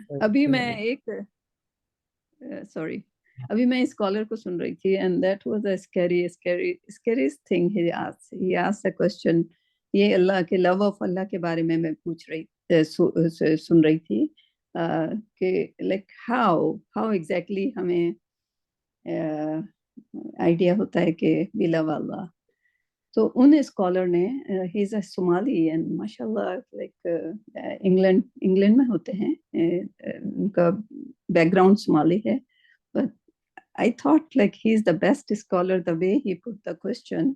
ابھی میں ایک سوری ابھی میں اسکالر کو سن رہی تھی and that was a scariest thing he asked a question. یہ اللہ کے لو آف اللہ کے بارے میں پوچھ رہی سن رہی تھی کہ لائک ہاؤ ایگزیکٹلی ہمیں آئیڈیا ہوتا ہے کہ وی لو اللہ. تو ان اسکالر نے ہی از اے صومالی اینڈ ماشاء اللہ لائک انگلینڈ میں ہوتے ہیں, ان کا بیک گراؤنڈ صومالی ہے, but I thought like he is the best scholar the way he put the question.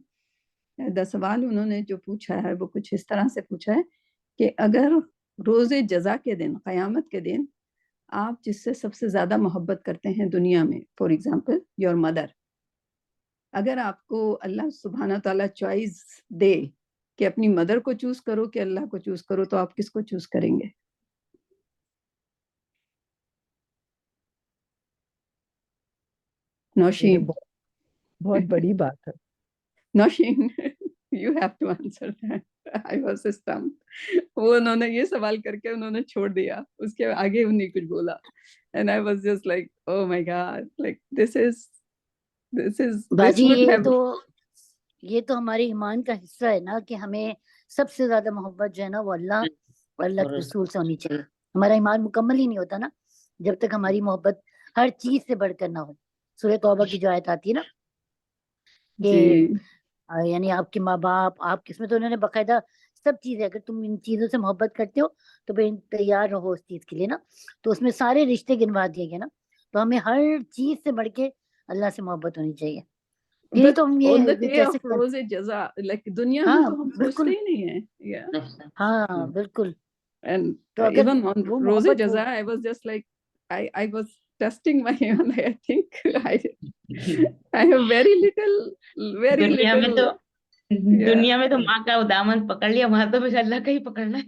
the سوال انہوں نے جو پوچھا ہے وہ کچھ اس طرح سے پوچھا ہے کہ اگر روز جزا کے دن, قیامت کے دن, آپ جس سے سب سے زیادہ محبت کرتے ہیں دنیا میں, فار ایگزامپل یور مدر, اگر آپ کو اللہ سبحانہ تعالیٰ چوائس دے کہ اپنی مدر کو چوز کرو کہ اللہ کو چوز کرو, تو آپ کس کو چوز کریں گے؟ نوشین, بہت بڑی بات ہے. Nausheen you have to answer that. I was stumped. وہ انہوں نے یہ سوال کر کے انہوں نے چھوڑ دیا, اس کے آگے انہیں کچھ بولا, and I was just like oh my god, like this is باجی یہ تو ہمارے ایمان کا حصہ ہے نا کہ ہمیں سب سے زیادہ محبت جو ہے نا وہ اللہ اور اللہ کے رسول سے ہونی چاہیے. ہمارا ایمان مکمل ہی نہیں ہوتا نا جب تک ہماری محبت ہر چیز سے بڑھ کر نہ ہو. سورہ توبہ کی جو آیت آتی ہے نا کہ یعنی آپ کے ماں باپ, آپ کس میں, تو انہوں نے باقاعدہ سب چیزیں, اگر تم ان چیزوں سے محبت کرتے ہو تو پھر تیار رہو اس چیز کے لیے نا. تو اس میں سارے رشتے گنوا دیے گئے نا, تو ہمیں ہر چیز سے بڑھ کے اللہ سے محبت ہونی چاہیے. یہی تو ہم روز جزا لائک دنیا میں تو ہم سوچتے ہی نہیں ہیں. ہاں بالکل. And even on روز جزا I was just like I was testing my own. I think I have very little دنیا میں تو ماں کا دامن پکڑ لیا, وہاں تو بس اللہ کا ہی پکڑنا ہے.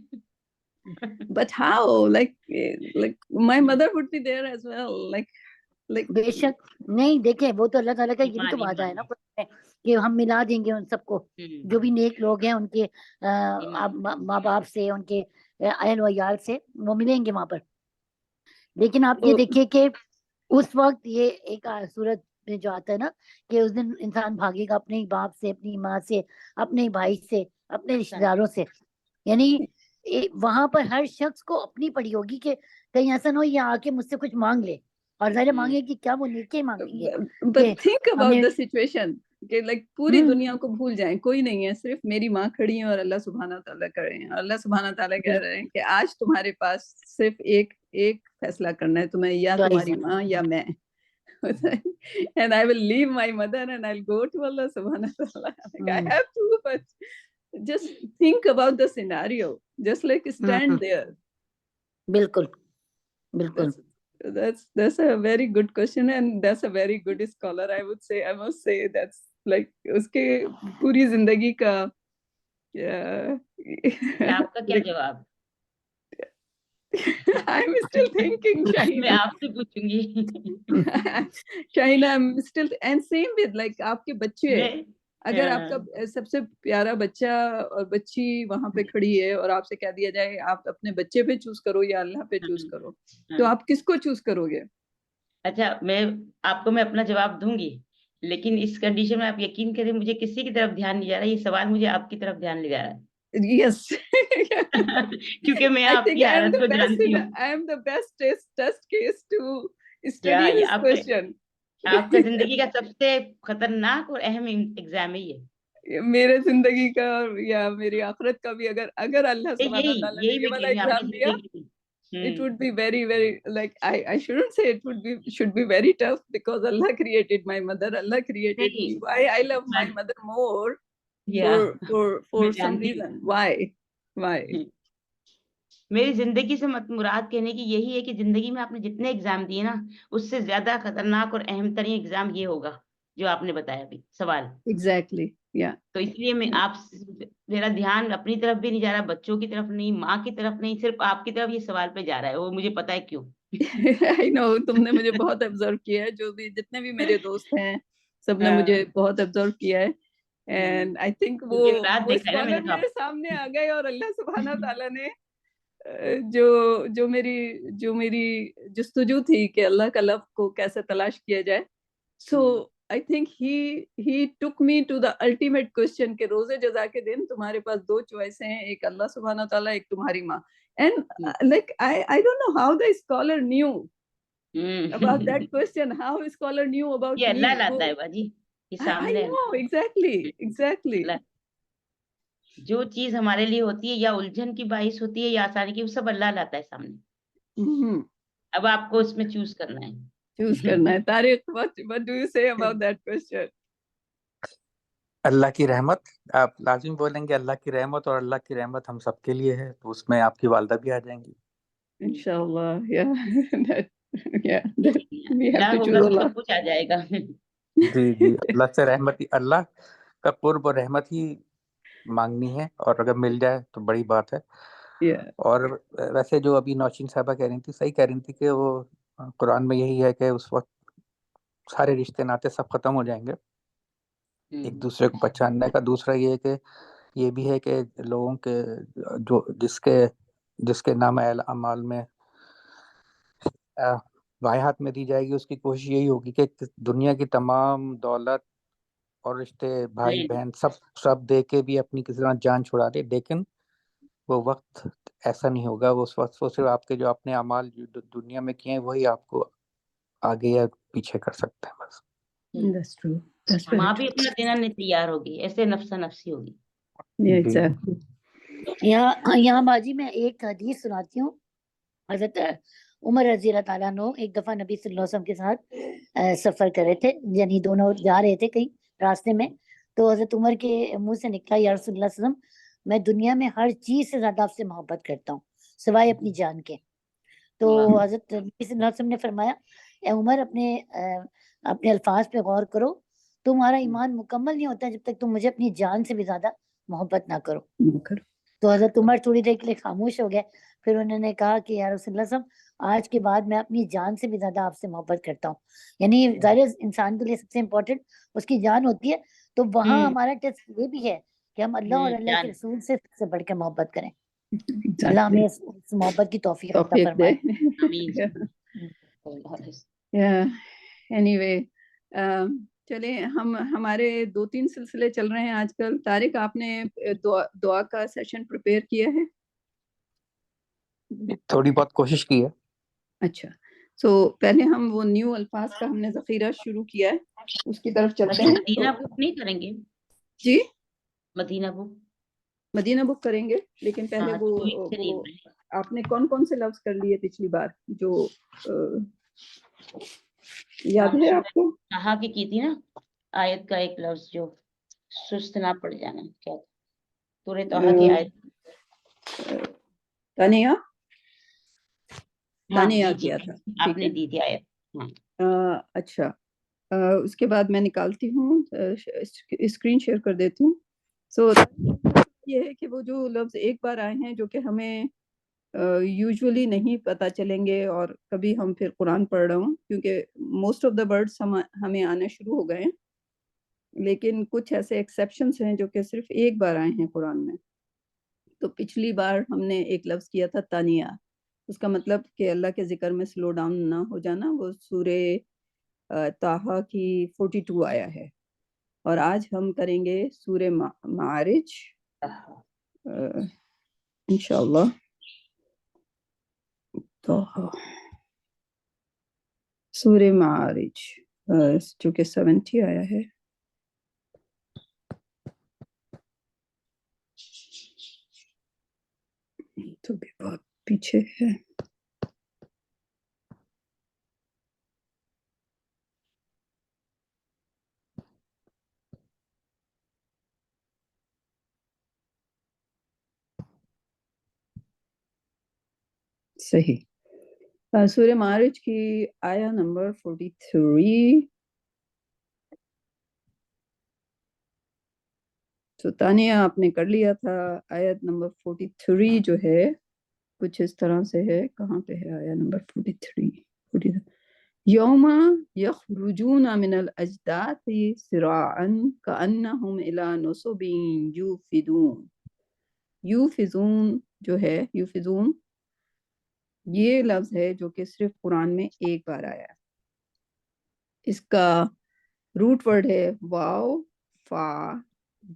But how? Like my mother would be there as well. Like بے شک نہیں, دیکھیں وہ تو اللہ تعالیٰ کا یہ بھی تو وعدہ ہے نا کہ ہم ملا دیں گے ان سب کو, جو بھی نیک لوگ ہیں ان کے ماں باپ سے, ان کے اہل و عیال سے, وہ ملیں گے وہاں پر. لیکن آپ یہ دیکھیے کہ اس وقت یہ ایک صورت میں جو آتا ہے نا کہ اس دن انسان بھاگے گا اپنے ہی باپ سے, اپنی ماں سے, اپنے ہی بھائی سے, اپنے رشتے داروں سے. یعنی وہاں پر ہر شخص کو اپنی پڑی ہوگی کہ کہیں ایسا نہ ہو یہ آ کے مجھ سے کچھ مانگ لے, اور ظاہر مانگے کہ کیا وہ نیکی مانگیں گے. But think about the situation کہ لائک پوری دنیا کو بھول جائیں, کوئی نہیں ہے, صرف میری ماں کھڑی ہیں اور اللہ سبحانہ تعالیٰ کر رہے ہیں. اللہ سبحانہ تعالیٰ کہہ رہے ہیں کہ آج تمہارے پاس صرف ایک فیصلہ کرنا ہے تمہیں, یا تمہاری ماں یا میں. And I will leave my mother and I'll go to Allah subhanahu wa ta'ala. Like I have to, but just think about the scenario, just like stand there. بالکل بالکل. That's a very good question and that's a very good scholar. I must say that's like اس کے پوری زندگی کا. آپ کا کیا جواب؟ I'm still thinking, Shaheen. میں آپ سے پوچھوں گی. Shaheen, I'm still, and same with like آپ کے بچے, اگر آپ کا سب سے پیارا بچہ اور بچی وہاں پہ کھڑی ہے اور آپ سے کہہ دیا جائے آپ اپنے بچے پہ چوز کرو یا اللہ پہ چوز کرو, تو آپ کس کو چوز کرو گے؟ اچھا میں آپ کو میں اپنا جواب دوں گی, لیکن اس کنڈیشن میں آپ یقین کریں مجھے کسی کی طرف دھیان نہیں جا رہا, یہ سوال مجھے آپ کی طرف دھیان لے جا رہا ہے. Yes. کیونکہ میں آپ کی حالت کو جانتی ہوں. I am the best test case to study this question. آپ کا زندگی کا سب سے خطرناک اور اہم ایگزام ہی ہے. میرے زندگی کا یا میری آخرت کا بھی, اگر اللہ سبحانہ تعالیٰ نے یہ والا ایگزام دیا, it would be very very like I shouldn't say should be very tough because Allah created my mother, Allah created me. Why I love my mother more for some reason. Why میری زندگی سے مراد کہنے کی یہی ہے کہ زندگی میں آپ نے جتنے ایگزام دیے نا, اس سے زیادہ خطرناک اور اہم ترین ایگزام یہ ہوگا جو آپ نے بتایا ابھی سوال. Exactly, yeah. تو اس لیے میں میرا دھیان اپنی طرف بھی نہیں جا رہا, بچوں کی طرف نہیں, ماں کی طرف نہیں, صرف آپ کی طرف یہ سوال پہ جا رہا ہے. وہ مجھے پتا ہے کیوں. I know, تم نے مجھے بہت آبزرو کیا ہے, جو بھی جتنے بھی میرے دوست ہیں سب نے مجھے بہت آبزرو کیا ہے. And I think وہ اسکالر میرے سامنے آ گئے اور اللہ سبحانہ تعالیٰ نے جو میری جستجو تھی کہ اللہ کا لفظ کو کیسے تلاش کیا جائے. سو I think he took me to the ultimate question کہ روزے جزا کے دن تمہارے پاس دو چوائس ہیں, ایک اللہ سبحانہ تعالیٰ, ایک تمہاری ماں. And like I don't know how the scholar knew about that question, how a scholar knew about یہ me. اللہ لاتا ہے باجی, یہ I سامنے know, exactly. جو چیز ہمارے لیے ہوتی ہے یا الجھن کی باعث ہوتی ہے یا آسانی کی, وہ سب اللہ لاتا ہے سامنے. اب آپ کو اس میں چوز کرنا ہے. چوز کرنا ہے. Tariq, what do you say about that question? اللہ کی رحمت, آپ لازم بولیں گے اللہ کی رحمت, اور اللہ کی رحمت ہم سب کے لیے ہے, تو اس میں آپ کی والدہ بھی آ جائیں گی انشاءاللہ. We have اللہ to ہوگا choose تو Allah. سب کچھ آ جائے گا. جی اللہ سے رحمت ہی, اللہ کا قرب اور رحمت ہی مانگنی ہے, اور اگر مل جائے تو بڑی بات ہے. Yeah. اور ویسے جو ابھی نوشین صاحبہ کہہ رہی تھی, صحیح کہہ رہی تھی کہ وہ قرآن میں یہی ہے کہ اس وقت سارے رشتے ناطے سب ختم ہو جائیں گے, ایک دوسرے کو پہچاننے کا. دوسرا یہ ہے کہ یہ بھی ہے کہ لوگوں کے جو جس کے نام اعمال میں بائیں ہاتھ میں دی جائے گی, اس کی کوشش یہی ہوگی کہ دنیا کی تمام دولت اور رشتے, بھائی بہن سب دے کے بھی اپنی کسی طرح جان چھڑا دے. لیکن وہ وقت ایسا نہیں ہوگا. اس وقت وہ صرف آپ کے جو اپنے اعمال دنیا میں کیے ہیں وہی آپ کو آگے یا پیچھے کر سکتے ہیں بس. That's true. That's very ماں true. بھی اپنا دینا نہیں تیار ہوگی, ایسے نفسا نفسی ہوگی. Yeah, exactly. یہاں باجی میں ایک حدیث سناتی ہوں. حضرت عمر رضی اللہ تعالیٰ عنہ ایک دفعہ نبی صلی اللہ علیہ وسلم کے ساتھ سفر کر رہے تھے, یعنی دونوں جا رہے تھے کہیں راستے میں. تو حضرت عمر کے منہ سے نکلا, یا رسول اللہ صلی اللہ علیہ وسلم, میں دنیا میں ہر چیز سے زیادہ آپ سے محبت کرتا ہوں سوائے اپنی جان کے. تو حضرت نبی صلی اللہ علیہ وسلم نے فرمایا, اے عمر اپنے الفاظ پہ غور کرو, تمہارا ایمان مکمل نہیں ہوتا جب تک تم مجھے اپنی جان سے بھی زیادہ محبت نہ کرو. تو حضرت عمر تھوڑی دیر کے لیے خاموش ہو گئے. پھر انہوں نے کہا کہ یا رسول اللہ صلی اللہ علیہ وسلم, آج کے بعد میں اپنی جان سے بھی زیادہ آپ سے محبت کرتا ہوں. یعنی ظاہر انسان کے لیے سب سے امپورٹنٹ اس کی جان ہوتی ہے. تو وہاں ہمارا ٹیسٹ یہ بھی ہے کہ ہم اللہ اور اللہ کے رسول سے بڑھ کے محبت کریں. اللہ ہمیں اس محبت کی توفیق عطا فرمائے. Anyway, چلیں, ہمارے 2-3 سلسلے چل رہے ہیں آج کل. طارق, آپ نے دعا کا سیشن پریپیئر کیا ہے؟ تھوڑی بہت کوشش کی ہے. اچھا, سو پہلے ہم وہ نیو الفاظ کا ہم نے ذخیرہ شروع کیا ہے, اس کی طرف چلتے ہیں. مدینہ بک نہیں کریں گے؟ جی, مدینہ بک کریں گے, لیکن پہلے وہ آپ نے کون سے لفظ کر لیے پچھلی بار جو یاد ہے آپ کو؟ کہا کہ کی تھی نا آیت کا ایک لفظ جو سست نہ پڑ جانا, کیا سورہ طہ کی آیت تانیہ جی کیا تھا آپ نے دی تھی آیت. اچھا, اس کے بعد میں نکالتی ہوں, اسکرین شیئر کر دیتی ہوں. سو یہ ہے کہ وہ جو لفظ ایک بار آئے ہیں جو کہ ہمیں یوزولی نہیں پتہ چلیں گے, اور کبھی ہم پھر قرآن پڑھ رہا ہوں کیونکہ موسٹ آف دا ورڈس ہمیں آنا شروع ہو گئے ہیں, لیکن کچھ ایسے ایکسیپشنس ہیں جو کہ صرف ایک بار آئے ہیں قرآن میں. تو پچھلی بار ہم نے ایک لفظ کیا تھا تانیہ, اس کا مطلب کہ اللہ کے ذکر میں سلو ڈاؤن نہ ہو جانا. وہ سورہ طٰہٰ کی 42 آیا ہے, اور آج ہم کریں گے سورہ معارج انشاءاللہ. سورہ معارج جو کہ 70 آیا ہے. تو بھی بہت پیچھے ہے. صحیح, سورہ معارج کی آیا نمبر 43. تو تانیہ آپ نے کر لیا تھا. آیت نمبر 43 جو ہے کچھ اس طرح سے ہے, کہاں پہ ہے آیا نمبر 43؟ یوم یخرجون من الاجداث سراعا کأنہم الی نصب یوفضون. یوفضون جو ہے, یوفضون یہ لفظ ہے جو کہ صرف قرآن میں ایک بار آیا ہے. اس کا روٹ ورڈ ہے واو فا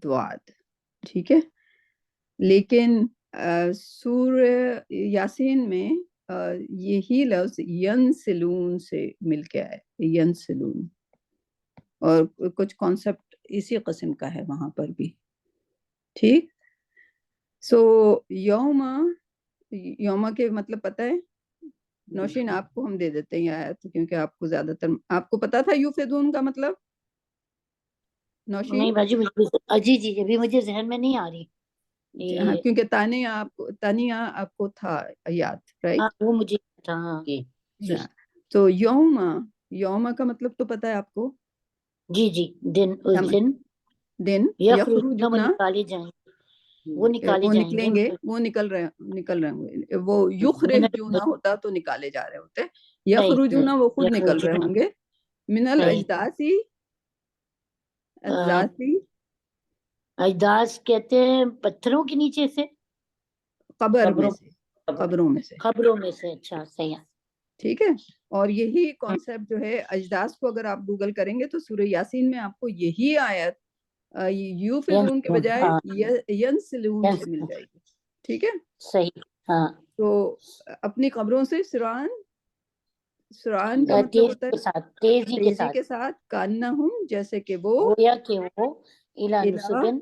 دواد. ٹھیک ہے, لیکن سورہ یاسین میں یہی لفظ ینسلون سے مل کے آئے, ینسلون, اور کچھ کانسیپٹ اسی قسم کا ہے وہاں پر بھی. ٹھیک, سو یوما کے مطلب پتہ ہے نوشین؟ آپ کو ہم دے دیتے ہیں آیت, کیونکہ آپ کو زیادہ تر آپ کو پتا تھا یوفیدون کا مطلب نوشین؟ نہیں باجی جی جی ابھی مجھے ذہن میں نہیں آ رہی. ہاں, کیونکہ تانیہ آپ کو تھا یاد, رائٹ؟ وہ مجھے تھا. تو یوما کا مطلب تو پتا ہے آپ کو؟ جی جی دن, اس دن یخرجون نکالے جائیں, وہ نکالے جائیں نکلیں گے, وہ نکل رہے ہوں گے. وہ یخرجون ہوتا تو نکالے جا رہے ہوتے, یخرجون وہ خود نکل رہے ہوں گے. من الاجداثی, اجداث کہتے ہیں پتھروں کے نیچے سے, قبروں میں سے. اچھا صحیح ہے. ٹھیک ہے, اور یہی کانسیپٹ جو ہے اجداث کو اگر آپ گوگل کریں گے تو سورہ یاسین میں آپ کو یہی آیت یوفیدون کے بجائے ینسلون سے مل جائے گی. ٹھیک ہے, صحیح. ہاں, تو اپنی قبروں سے سران کا مطلب ہوتا ہے تیزی کے ساتھ, کانہم جیسے کہ وہ, گویا کہ وہ الی نصبن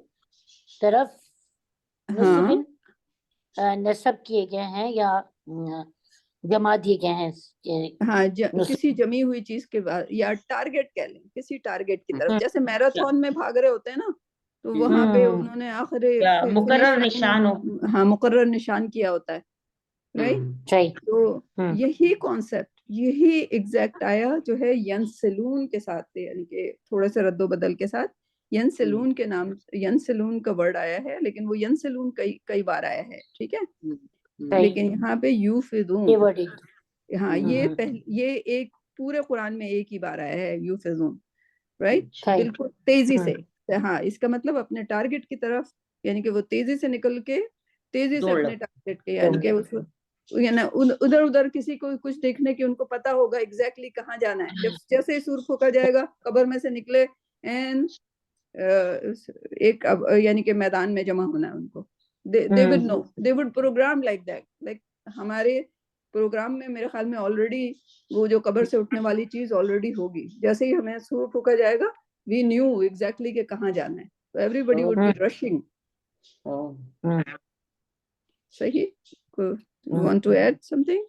طرف نصبن نصب کیے گئے ہیں یا جما دیے گئے ہیں. ہاں, کسی جمی ہوئی چیز کے بعد, یا ٹارگٹ کہہ لیں, کسی ٹارگٹ کی طرف. جیسے میراتھن میں بھاگ رہے ہوتے ہیں نا, تو وہاں پہ انہوں نے آخری مقرر نشان ہو, ہاں مقرر نشان کیا ہوتا ہے, رائٹ؟ تو یہی کانسیپٹ, یہی ایگزیکٹ آیا جو ہے ینسلون کے ساتھ, یعنی کہ تھوڑے سے رد و بدل کے ساتھ ینسلون کے نام, ینسلون کا ورڈ آیا ہے, لیکن وہ ینسلون کئی بار آیا ہے. ٹھیک ہے, لیکن یہاں پہ یوفیدون, ہاں یہ ایک پورے قرآن میں ایک ہی بار آیا ہے یوفیدون, رائٹ؟ بالکل تیزی سے. ہاں, اس کا مطلب اپنے ٹارگٹ کی طرف, یعنی کہ وہ تیزی سے نکل کے تیزی سے اپنے ٹارگٹ کے, یعنی کہ ادھر ادھر کسی کو کچھ دیکھنے کی ان کو پتا ہوگا ایگزیکٹلی کہاں جانا ہے. جب جیسے ہی سور پھونکا جائے گا, قبر میں سے نکلے اینڈ ایک یعنی کہ میدان میں جمع ہونا ہے ان کو. they would know, they would program like that. like ہمارے پروگرام میں میرے خیال میں آلریڈی وہ جو قبر سے اٹھنے والی چیز آلریڈی ہوگی. جیسے ہی ہمیں سور پھونکا جائے گا, we knew exactly کہ کہاں جانا ہے. So everybody would be rushing. صحیح. You want to add something?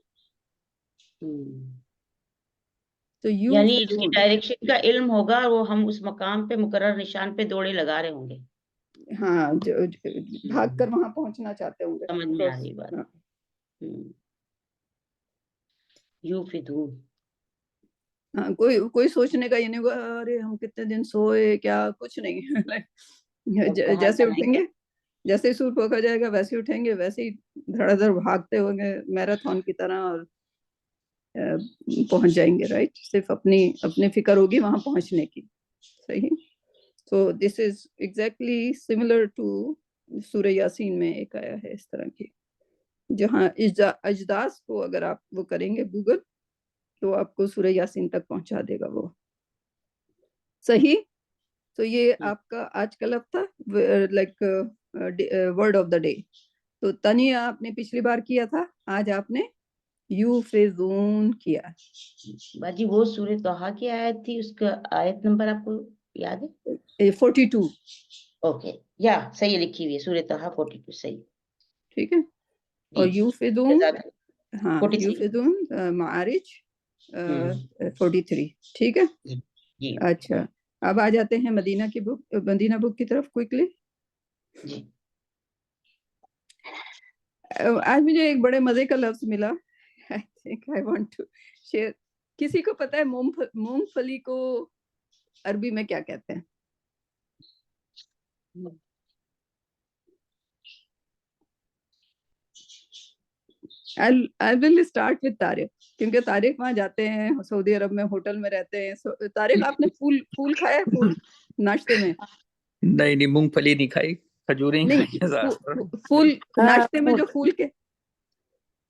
تو یعنی ڈائریکشن کا علم ہوگا, وہ ہم اس مقام پہ مقرر نشان پہ دوڑے لگا رہے ہوں گے. ہاں, بھاگ کر وہاں پہنچنا چاہتے ہوں گے. سمجھ میں آ رہی بات. یوفیدون, ہاں, کوئی سوچنے کا یہ نہیں ہوگا ارے ہم کتنے دن سوئے, کیا کچھ نہیں. جیسے اٹھیں گے, جیسے سور پھونکا جائے گا ویسے اٹھیں گے, ویسے ہی دھڑا دھڑ بھاگتے ہوں گے میراتھن کی طرح, اور پہنچ جائیں گے. رائٹ, صرف اپنی فکر ہوگی وہاں پہنچنے کی. صحیح. So this is exactly similar to سورہ یاسین میں ایک آیا ہے اس طرح کی, جہاں اجداث کو اگر آپ وہ کریں گے گوگل تو آپ کو سورہ یاسین تک پہنچا دے گا وہ. صحیح. تو یہ آپ کا آج کا لفظ تھا, like word of the day. تو تنیہ آپ نے پچھلی بار کیا تھا, آج آپ نے یوفیدون کیا. باجی وہ سورہ طٰہٰ کی آیت تھی, اس کا آیت نمبر آپ کو یاد ہے؟ 42. اوکے, یا صحیح لکھی ہوئی ہے سورہ طٰہٰ 42. صحیح. ٹھیک ہے. اور یوفیدون, ہاں 43. یوفیدون معارج 43. ٹھیک ہے. جی. اچھا, اب آ جاتے ہیں مدینہ بک کی طرف کوئکلی. جی. آج مجھے ایک بڑے مزے کا لفظ ملا. I think I want to share. کسی کو پتا ہے مونگ پھلی کو عربی میں کیا کہتے ہیں؟ I will start with Tariq, کیونکہ طارق وہاں جاتے ہیں سعودی عرب میں, ہوٹل میں رہتے ہیں. طارق, آپ نے پھول کھایا ہے؟ پھول ناشتے میں؟ نہیں, مونگ پھلی نہیں کھائی, کھجوریں کھائی. پھول ناشتے میں جو پھول کے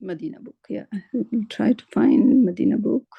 Medina book. Yeah, we'll try to find Medina book.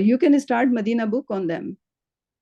you can start Medina book on them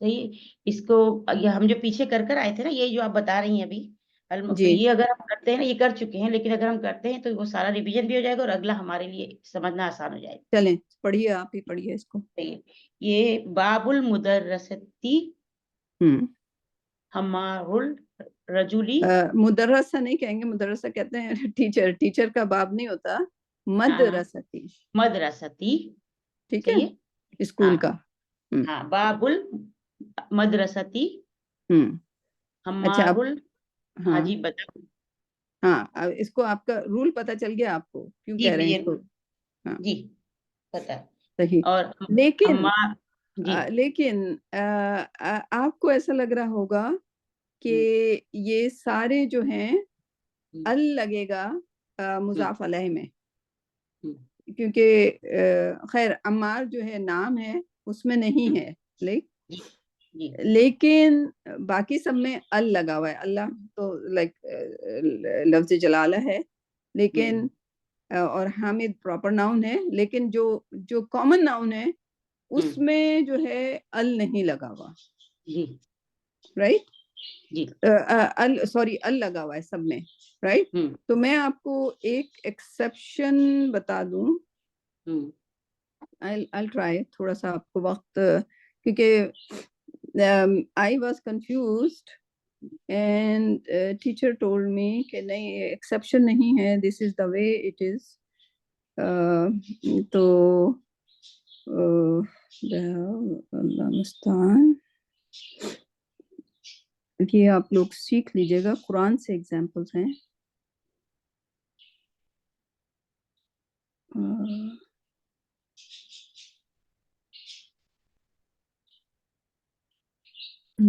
صحیح. اس کو یہ ہم جو پیچھے کر آئے تھے نا، یہ جو آپ بتا رہی ہیں ابھی جی یہ اگر ہم کرتے ہیں نا، یہ کر چکے ہیں، لیکن اگر ہم کرتے ہیں تو وہ سارا ریویژن بھی ہو جائے گا اور اگلا ہمارے لیے سمجھنا آسان ہو جائے گا. چلیں پڑھیے، آپ ہی پڑھیے اس کو. صحیح. یہ باب المدرستی حمار الرجلی. مدرسہ نہیں کہیں گے، مدرسہ کہتے ہیں ٹیچر. ٹیچر کا باب نہیں ہوتا، مدرستی. مدرستی. ٹھیک ہے، صحیح ہے. اسکول کا. ہاں، باب المدرستی اچھا حمار اب ہاں ہاں جی بتاؤ. ہاں اب اس کو آپ کا رول پتہ چل گیا آپ کو کیوں جی کہہ رہے ہیں اس کو. ہاں جی پتا ہے. صحیح. اور لیکن جی لیکن آپ کو ایسا لگ رہا ہوگا کہ یہ سارے جو ہیں ال لگے گا مضاف علیہ میں، کیونکہ خیر عمار جو ہے نام ہے اس میں نہیں ہے، لیکن باقی سب میں ال لگا ہوا ہے. اللہ تو لائک لفظ جلالہ ہے، لیکن اور حامد پراپر ناؤن ہے، لیکن جو کامن ناؤن ہے اس میں جو ہے ال نہیں لگا ہوا. رائٹ، سوری ال لگا ہوا ہے سب میں. رائٹ. تو میں آپ کو ایک ایکسیپشن بتا دوں. I'll try تھوڑا سا آپ کو وقت، کیونکہ I was confused and teacher told me کہ نہیں ایکسیپشن نہیں ہے، this is the way it is. تو اللہ مستعان، یہ آپ لوگ سیکھ لیجئے گا، قرآن سے ایگزامپلس ہیں.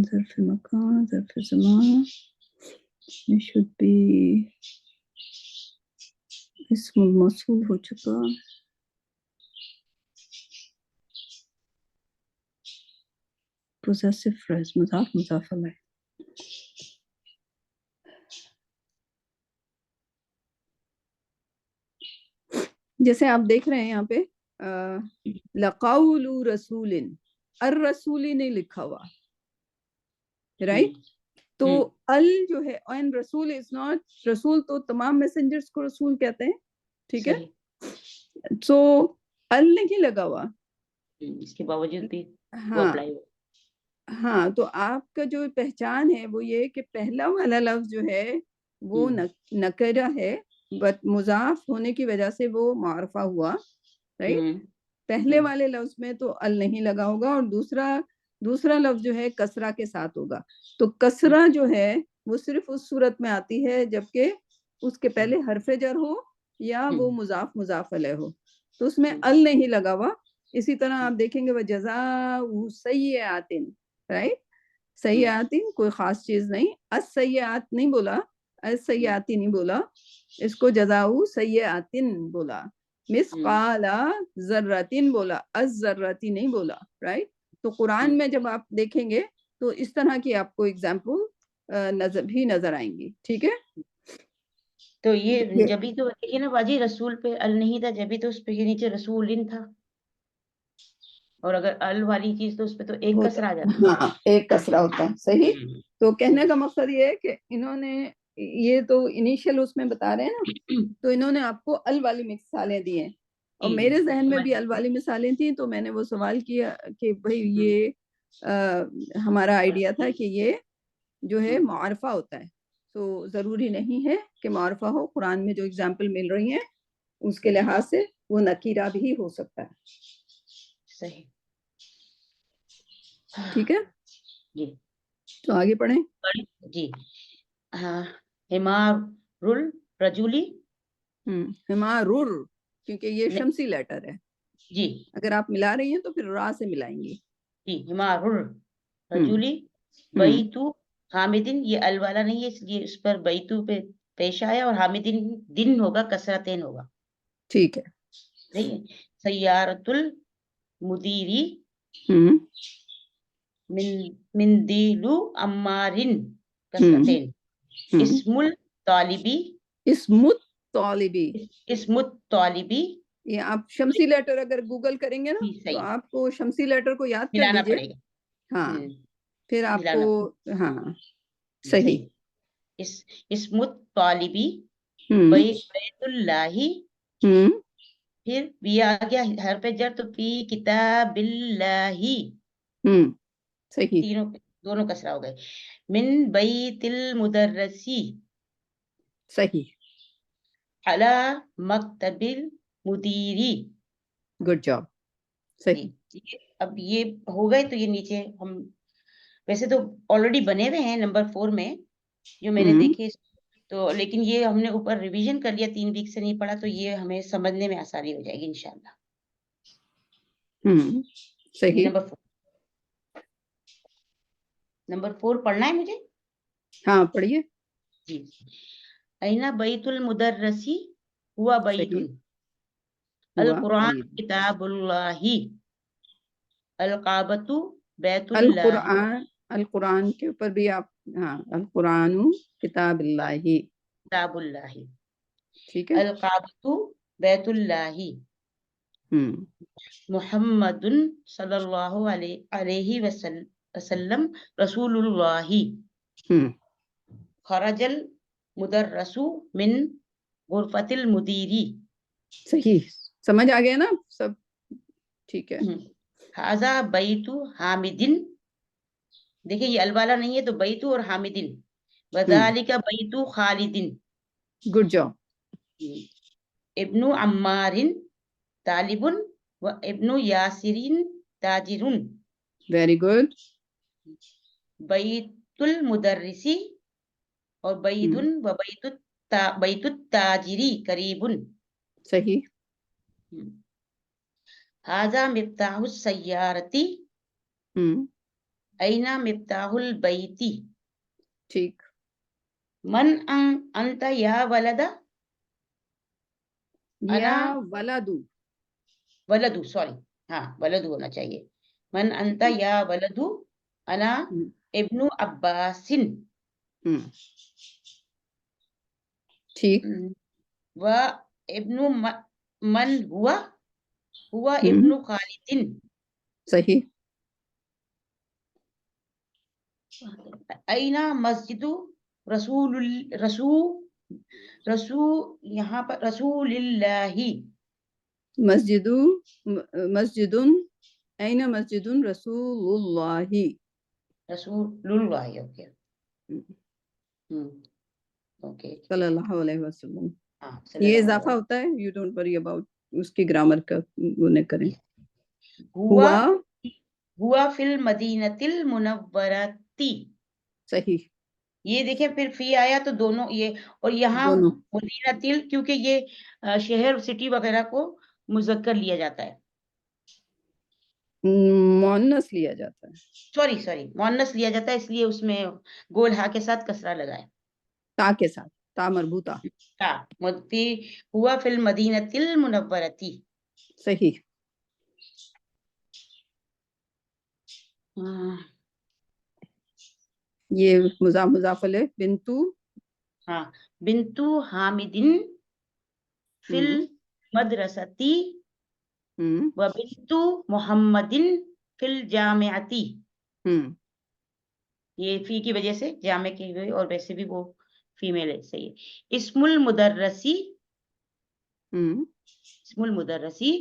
ظرف مکان، ظرف زمان، یہ should be اسم الموصول ہو چکا. possessive phrase مضاف مضاف علیہ. جیسے آپ دیکھ رہے ہیں یہاں پہ لقول رسول، الرسولی نہیں لکھا ہوا. رائٹ. تو ال جو ہے and رسول is not، رسول تو تمام میسنجرز کو رسول کہتے ہیں. ٹھیک ہے، تو ال نہیں لگا ہوا، اس کے باوجود بھی ہاں. تو آپ کا جو پہچان ہے وہ یہ کہ پہلا والا لفظ جو ہے وہ نکرہ ہے، بٹ مضاف ہونے کی وجہ سے وہ معرفہ ہوا. رائٹ. پہلے والے لفظ میں تو ال نہیں لگا ہوگا، اور دوسرا لفظ جو ہے کسرہ کے ساتھ ہوگا. تو کسرہ جو ہے وہ صرف اس صورت میں آتی ہے جبکہ اس کے پہلے حرف جر ہو یا وہ مضاف علیہ ہو، تو اس میں ال نہیں لگا ہوا. اسی طرح آپ دیکھیں گے وہ جزاء سیئات. رائٹ. سیئات کوئی خاص چیز نہیں، السیئات نہیں بولا، السیئاتی نہیں بولا، اس کو جزاء سیئات بولا. مثقال ذرۃ بولا، الذرۃ نہیں بولا. رائٹ. تو قرآن میں جب آپ دیکھیں گے تو اس طرح کی آپ کو ایگزامپل بھی نظر آئیں گی. ٹھیک ہے. تو یہ جبھی تو دیکھیے نا باجی، رسول پہ ال نہیں تھا، جبھی تو اس پہ یہ نیچے رسولن تھا، اور اگر ال والی چیز تو اس پہ تو ایک کسرہ آ جاتا. ہاں ایک کسرہ ہوتا ہے. صحیح. تو کہنے کا مقصد یہ ہے کہ انہوں نے یہ تو انیشیل اس میں بتا رہے ہیں نا، تو انہوں نے آپ کو ال والی مثالیں دی ہیں، اور میرے ذہن میں بھی ال والی مثالیں تھیں. تو میں نے وہ سوال کیا کہ بھئی یہ ہمارا آئیڈیا تھا کہ یہ جو ہے معرفہ ہوتا ہے، تو ضروری نہیں ہے کہ معرفہ ہو. قرآن میں جو اگزامپل مل رہی ہیں اس کے لحاظ سے وہ نکیرہ بھی ہو سکتا ہے. صحیح. ٹھیک ہے جی. تو آگے پڑھیں. جی. ہاں، حمار الرجلی. حمارر، کیونکہ یہ شمسی لیٹر ہے. جی. اگر آپ ملا رہی ہیں تو پھر را سے ملائیں گی. جی. حمار الرجلی بیتو حامدن، یہ ال والا نہیں ہے، اس لیے اس پر بیتو پہ پیش آیا، اور حامدن دن ہوگا، کسرتین ہوگا. ٹھیک ہے. صحیح ہے. سیارت المدیری مندیل عمارن، کسرتین. اسم الطالبی، اسم الطالبی. یہ آپ شمسی لیٹر اگر گوگل کریں گے نا تو آپ کو شمسی لیٹر کو یاد کر ملانا لیجئے. پڑے گا. ہاں پھر آپ جلانا کو ہاں صحیح اسمت طالبی بیت اللہ پھر بھی آ گیا حرف جر تو فی کتاب اللہ صحیح تینوں دونوں کسرہ ہو گئے من بیت المدرسی صحیح علی مکتب المدیری گڈ جاب صحیح اب یہ ہو گئے تو یہ نیچے ہم ویسے تو آلریڈی بنے ہوئے ہیں نمبر 4 میں جو میں نے دیکھے تو لیکن یہ ہم نے اوپر ریویژن کر لیا 3 ویک سے نہیں پڑھا تو یہ ہمیں سمجھنے میں آسانی ہو جائے گی انشاءاللہ صحیح نمبر 4 پڑھنا ہے مجھے ہاں پڑھیے جی اینا بیت المدرسی ہوا بیت القرآن کتاب اللہ القابۃ بیت اللہ القرآن کے اوپر بھی آپ ہاں القرآن کتاب اللہ کتاب اللہ ٹھیک ہے القابۃ بیت اللہ محمد صلی اللہ علیہ وسلم رسول اللہ خرج المدرس من غرفت المدیری صحیح سمجھ آ گیا نا سب ٹھیک ہے ھذا بیت حامدن دیکھیں یہ الوالا نہیں ہے تو بیت اور حامدن وذالک بیت خالدن گڈ جاب ابن عمار طالب و ابن یاسر تاجر ویری گڈ بیت المدرسی اور بیت و بیت التاجری قریب صحیح ھذا مفتاح السیارتی این مفتاح البیت ٹھیک من انت یا ولد یا ولدو ولدو سوری ہاں ولدو ہونا چاہیے من انت یا ولدو انا ابن عباس ٹھیک و ابن من ہوا ابن خالد صحیح اینا مسجد رسول یہاں پر رسول اللہ مسجد این مسجد رسول اللہ اوکے اوکے صلی اللہ علیہ وسلم یہ اضافہ ہوتا ہے یو ڈونٹ وری اباؤٹ اس کی گرامر کا وہ نہ کریں ہوا فی المدینۃ المنورۃ صحیح یہ دیکھیں پھر فی آیا تو دونوں یہ اور یہاں مدینۃ کیونکہ یہ شہر سٹی وغیرہ کو مذکر لیا جاتا ہے مؤنث لیا جاتا ہے سوری مؤنث لیا جاتا ہے اس لیے اس میں گول ہا کے ساتھ کسرہ لگائے تا کے ساتھ تا مربوطہ ہوا فی المدینۃ المنورۃ صحیح یہ مضاف علیہ بنتو بنتو حامد فی المدرسۃ و بنتو محمد فی الجامعۃ یہ فی کی وجہ سے جامع کی ہوئی اور ویسے بھی وہ فیمیل ہے صحیح اسم المدرسی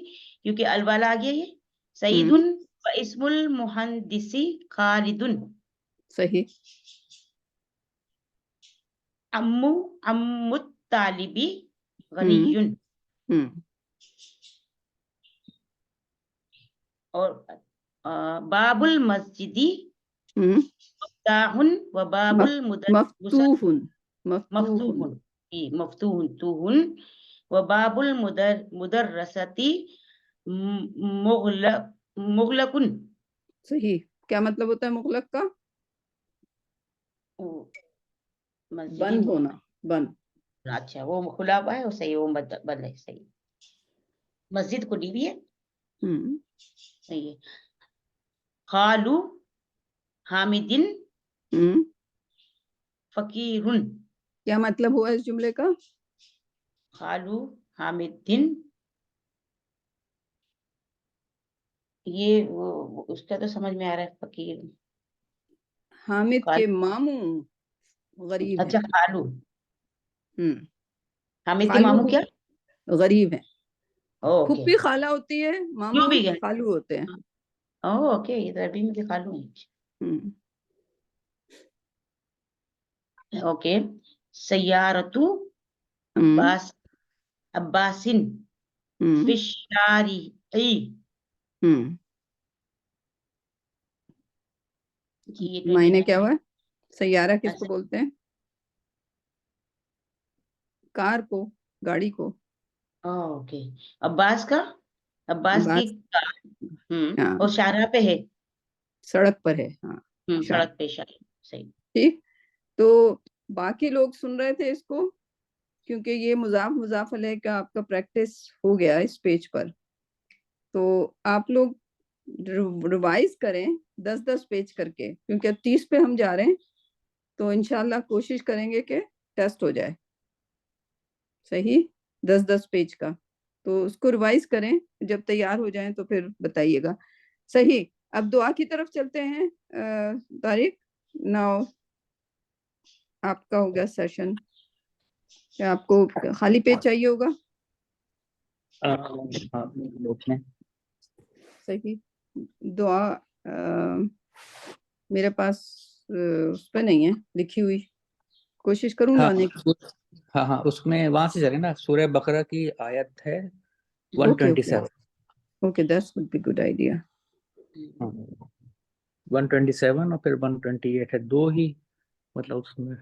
کیونکہ الوالا آ گیا یہ سعید و اسم المہندسی خالد صحیح ام الطالبی غنی اور باب المسجدی مفتاح و باب مفتوح و باب المدرستی مغلق صحیح کیا مطلب ہوتا ہے مغلق کا بند ہونا بند اچھا وہ کھلا ہوا ہے وہ صحیح وہ بند ہے صحیح مسجد کو ڈی بھی ہے صحیح ہے خالو حامدن فقیرن کیا مطلب ہوا اس جملے کا خالو حامدن یہ اس کا تو سمجھ میں آ رہا ہے فقیر. حامد خال- کے ماموں غریب اچھا ہیں. خالو. حامد کے خالو ماموں کیا؟ غریب ہیں. اوکے. پھپھی خالہ ہوتی ہے, ماموں جو بھی ہے. خالو ہوتے ہیں. اوکے, یہ تو عربی میں بھی خالو ہیں. ہم، اوکے. سیارتو ہم، عباسن ہم، فشاری. ہم. یہ معنی 29 کیا ہوا؟ سیارہ کس کو اچھا. بولتے ہیں؟ کار کو, گاڑی کو. اوکے. عباس کا؟ عباس کی عباس, ہاں, اور شاہراہ پہ ہے. سڑک پر ہے. ہاں, سڑک پہ شاہ. صحیح. ٹھیک. تو باقی لوگ سن رہے تھے اس کو, کیونکہ یہ مضاف مضاف علیہ کا آپ کا پریکٹس ہو گیا اس پیج پر. تو آپ لوگ ریوائز کریں 10-10 پیج کر کے, کیونکہ اب 30 پہ ہم جا رہے ہیں. تو انشاءاللہ کوشش کریں گے کہ ٹیسٹ ہو جائے. صحیح, 10-10 پیج کا. تو اس کو ریوائز کریں, جب تیار ہو جائیں تو پھر بتائیے گا. صحیح. اب دعا کی طرف چلتے ہیں. طارق, ناؤ آپ کا ہوگا سیشن. کیا آپ کو خالی پیج چاہیے ہوگا؟ صحیح. دعا میرے پاس اس پہ نہیں ہے لکھی ہوئی, کوشش کروں لانے کی. ہاں اس میں وہاں سے چلیں نا, سورہ بقرہ کی آیت ہے okay 127. Okay, that's would be good idea. 127 اور پھر 128 ہے, دو ہی مطلب اس میں.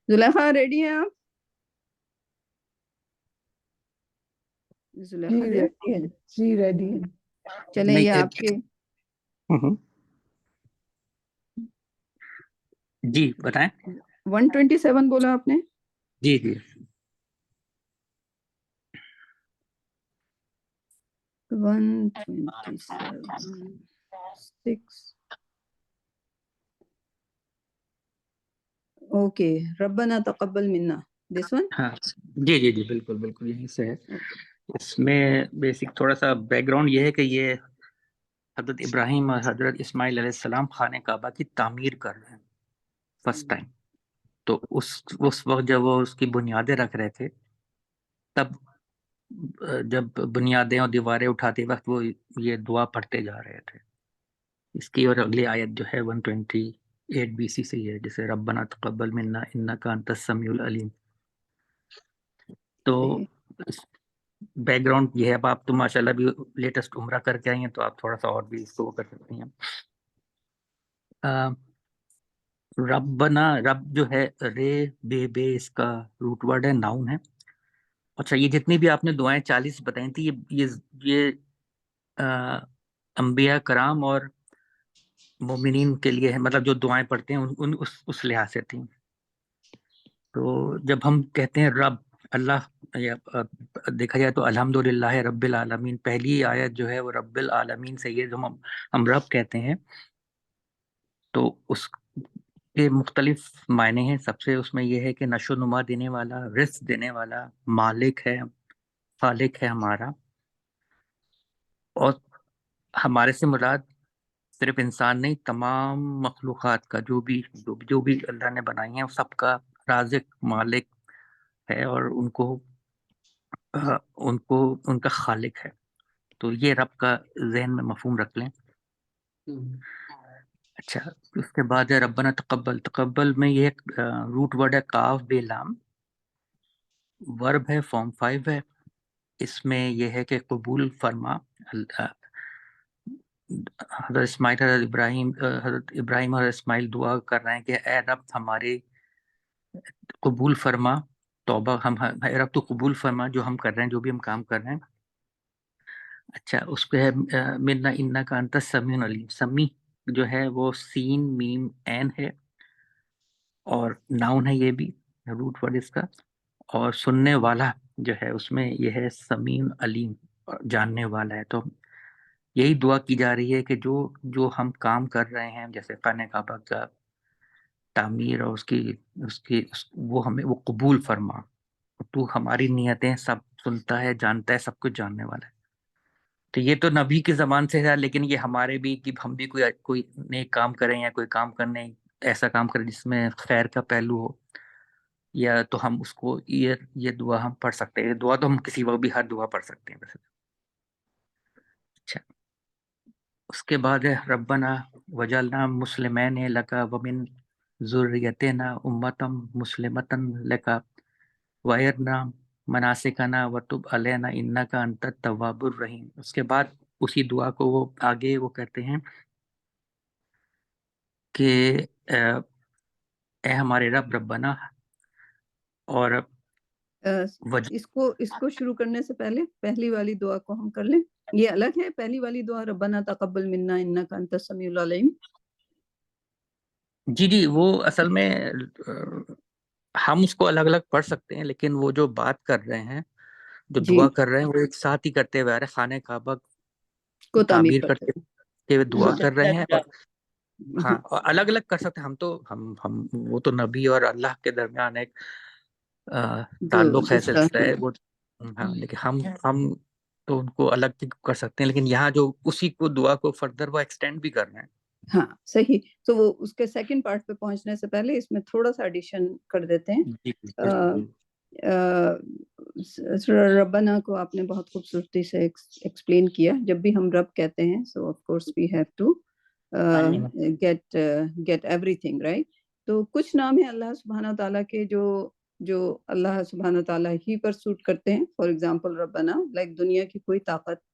زلیخا ریڈی ہیں آپ؟ زلیخا جی جی, ریڈی ہے, جی ریڈی ہے. چلیں یہ آپ کے. جی بتائیں. 127 بولا آپ نے؟ جی جی. 127 اوکے. ربنا تقبل منا, دس ون. ہاں جی جی جی, بالکل بالکل یہیں سے ہے. اس میں بیسک تھوڑا سا بیک گراؤنڈ یہ ہے کہ یہ حضرت ابراہیم اور حضرت اسماعیل علیہ السلام خانہ کعبہ کی تعمیر کر رہے ہیں فرسٹ ٹائم. تو اس وقت جب وہ اس کی بنیادیں رکھ رہے تھے, تب جب بنیادیں اور دیواریں اٹھاتے وقت وہ یہ دعا پڑھتے جا رہے تھے. اس کی اور اگلی آیت جو ہے 128 BC سے ہی ہے, جیسے ربنا تقبل منا انک انت السمیع العلیم. تو بیک گراؤنڈ یہ ہے. اب آپ تو ماشاءاللہ بھی لیٹسٹ عمرہ کر کے آئی ہیں, تو آپ تھوڑا سا اور بھی اس کو کر سکتی ہیں. ربنا, رب جو ہے رے بے اس کا روٹ ورڈ ہے, ناؤن ہے. اچھا, یہ جتنی بھی آپ نے دعائیں 40 بتائی تھی, یہ انبیاء کرام اور مومنین کے لیے ہے, مطلب جو دعائیں پڑھتے ہیں اس لحاظ سے تھیں. تو جب ہم کہتے ہیں رب, اللہ, دیکھا جائے تو الحمدللہ رب العالمین, پہلی آیت جو ہے وہ رب العالمین سے, یہ جو ہم رب کہتے ہیں, تو اس کے مختلف معنی ہیں. سب سے اس میں یہ ہے کہ نشو و نما دینے والا, رزق دینے والا, مالک ہے, خالق ہے ہمارا. اور ہمارے سے مراد صرف انسان نہیں, تمام مخلوقات کا جو بھی اللہ نے بنائی ہیں, سب کا رازق مالک ہے, اور ان کا خالق ہے. تو یہ رب کا ذہن میں مفہوم رکھ لیں. اچھا, اس کے بعد ہے ربنا تقبل. تقبل میں یہ روٹ ورڈ ہے کاف بے لام, ورب ہے, فارم 5 ہے. اس میں یہ ہے کہ قبول فرما. حضرت اسماعیل حضرت ابراہیم اور اسماعیل دعا کر رہے ہیں کہ اے رب ہمارے قبول فرما توبہ, اے رب تو قبول فرما جو ہم کر رہے ہیں, جو بھی ہم کام کر رہے ہیں. اچھا, اس پہ ہے منا انک انت السمیع العلیم. سمیع جو ہے وہ سین میم عین ہے, اور ناؤن ہے یہ بھی, روٹ ورڈ اس کا. اور سننے والا جو ہے اس میں یہ ہے سمیع علیم, جاننے والا ہے. تو یہی دعا کی جا رہی ہے کہ جو ہم کام کر رہے ہیں, جیسے خانہ کعبہ کا تعمیر اور وہ ہمیں وہ قبول فرما. تو ہماری نیتیں سنتا ہے, جانتا ہے, سب کچھ جاننے والا ہے. تو یہ تو نبی کی زبان سے ہے, لیکن یہ ہمارے بھی کہ ہم بھی کوئی نیک کام کریں یا کوئی کام کرنے ایسا کام کریں جس میں خیر کا پہلو ہو, یا تو ہم اس کو یہ دعا ہم پڑھ سکتے ہیں. دعا تو ہم کسی وقت بھی ہر دعا پڑھ سکتے ہیں ویسے. اچھا, اس کے بعد ہے ربنا وجعلنا مسلمین لک ومن ذریتنا امۃ مسلمۃ لک وارنا مناسکنا وتب علینا انک انت التواب الرحیم. اس کے بعد اسی دعا کو وہ آگے وہ کہتے ہیں کہ اے ہمارے رب ربنا, اور اس کو شروع کرنے سے پہلے پہلی والی دعا کو ہم کر لیں. یہ الگ ہے پہلی والی دعا, ربنا تقبل منا انک انت السمیع العلیم. جی وہ اصل میں ہم اس کو الگ الگ پڑھ سکتے ہیں, لیکن وہ جو بات کر رہے ہیں, جو جی دعا کر رہے ہیں, وہ ایک ساتھ ہی کرتے ہوئے آ رہے ہیں. خانہ کعبہ کو تعمیر تعمیر کرتے کرتے ہوئے دعا ہاں. کر رہے ہیں. اور ہیں. ہاں, اور الگ الگ کر سکتے ہیں. ہم تو ہم وہ تو نبی اور اللہ کے درمیان ایک تعلق ہے, سلسلہ ہے وہ. ہاں, لیکن ہم تو ان کو الگ بھی کر سکتے ہیں, لیکن یہاں جو اسی کو دعا کو فردر وہ ایکسٹینڈ بھی کر رہے ہیں. ہاں صحیح. تو وہ اس کے سیکنڈ پارٹ پہ پہنچنے سے پہلے اس میں تھوڑا سا ایڈیشن کر دیتے ہیں. جی ربنا کو آپ نے بہت خوبصورتی سے ایکسپلین کیا. جب بھی ہم رب کہتے ہیں so of course we have to get everything right. تو کچھ نام ہے اللہ سبحانہ تعالیٰ کے جو اللہ سبحانہ تعالیٰ ہی پر سوٹ کرتے ہیں. فار ایگزامپل ربنا, لائک دنیا کی کوئی طاقت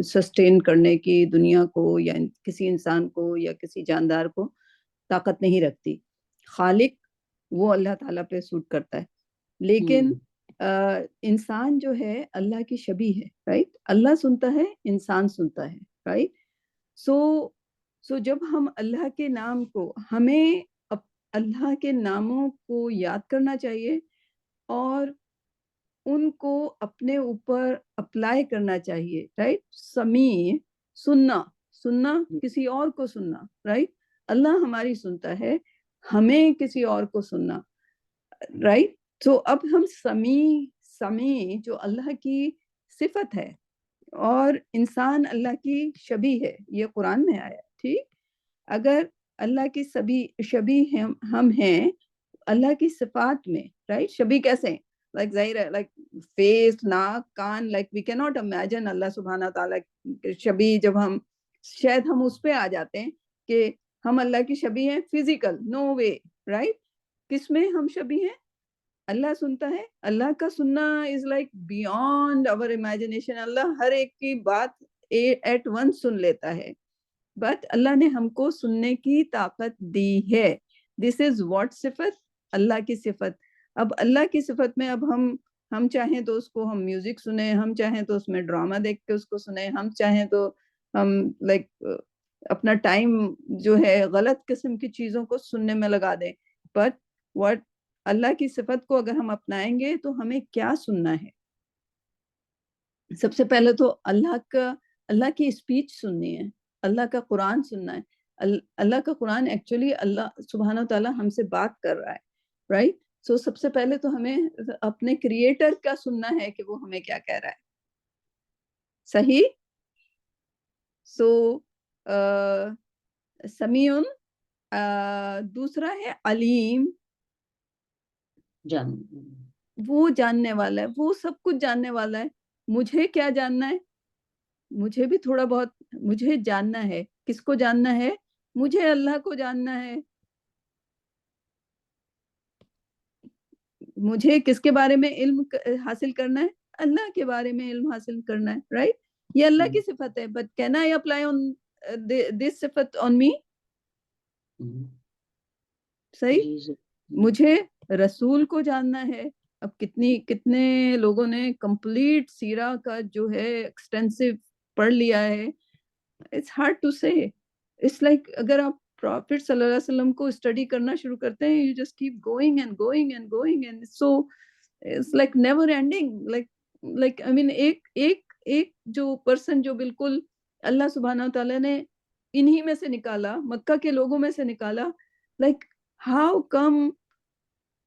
سسٹین کرنے کی دنیا کو یا کسی انسان کو یا کسی جاندار کو طاقت نہیں رکھتی. خالق وہ اللہ تعالیٰ پہ سوٹ کرتا ہے. لیکن انسان جو ہے اللہ کی شبیہ ہے, رائٹ. اللہ سنتا ہے, انسان سنتا ہے, رائٹ. سو جب ہم اللہ کے نام کو, ہمیں اللہ کے ناموں کو یاد کرنا چاہیے اور ان کو اپنے اوپر اپلائی کرنا چاہیے, رائٹ. سمیع سننا کسی اور کو سننا, رائٹ. اللہ ہماری سنتا ہے, ہمیں کسی اور کو سننا, رائٹ. تو اب ہم سمیع جو اللہ کی صفت ہے اور انسان اللہ کی شبیہ ہے, یہ قرآن میں آیا, ٹھیک. اگر اللہ کی شبیہ ہم ہیں اللہ کی صفات میں, رائٹ. شبیہ کیسے ہیں, لائک ظاہر ہے, لائک فیس, ناک, کان, لائک وی کی ناٹ امیجن اللہ سبحانہ تعالیٰ شبیہ. جب ہم شاید ہم اس پہ آ جاتے ہیں کہ ہم اللہ کی شبیہ ہیں فزیکل, نو وے, رائٹ. کس میں ہم شبیہ ہیں؟ اللہ سنتا ہے. اللہ کا سننا is like beyond our imagination. Allah ہر ایک کی بات ایٹ ونس سن لیتا ہے, بٹ اللہ نے ہم کو سننے کی طاقت دی ہے. دس از واٹ صفت, اللہ کی صفت. اب اللہ کی صفت میں اب ہم چاہیں تو اس کو ہم میوزک سنیں, ہم چاہیں تو اس میں ڈرامہ دیکھ کے اس کو سنیں, ہم چاہیں تو ہم لائک اپنا ٹائم جو ہے غلط قسم کی چیزوں کو سننے میں لگا دیں. بٹ واٹ اللہ کی صفت کو اگر ہم اپنائیں گے تو ہمیں کیا سننا ہے؟ سب سے پہلے تو اللہ کی اسپیچ سننی ہے, اللہ کا قرآن سننا ہے. اللہ کا قرآن ایکچولی اللہ سبحانہ تعالیٰ ہم سے بات کر رہا ہے, رائٹ. سو سب سے پہلے تو ہمیں اپنے کریٹر کا سننا ہے کہ وہ ہمیں کیا کہہ رہا ہے, صحیح. سو سمیع, دوسرا ہے علیم, وہ جاننے والا ہے, وہ سب کچھ جاننے والا ہے. مجھے کیا جاننا ہے؟ مجھے بھی تھوڑا بہت مجھے جاننا ہے. کس کو جاننا ہے؟ مجھے اللہ کو جاننا ہے. مجھے کس کے بارے میں علم حاصل کرنا ہے؟ اللہ کے بارے میں علم حاصل کرنا ہے, رائٹ. یہ اللہ کی صفت ہے, but can I apply on this صفت آن می؟ صحیح. مجھے رسول کو جاننا ہے. اب کتنے لوگوں نے کمپلیٹ سیرہ کا جو ہے ایکسٹینسو پڑھ لیا ہے. اٹس ہارڈ ٹو سے. اٹس لائک اگر آپ پروفٹ صلی اللہ علیہ وسلم کو اسٹڈی کرنا شروع کرتے ہیں, you just keep going and going and going and so it's like never ending. Like I mean ایک جو پرسن جو بالکل اللہ سبحانہ تعالیٰ نے انہی میں سے نکالا, مکہ کے لوگوں میں سے نکالا, لائک ہاؤ کم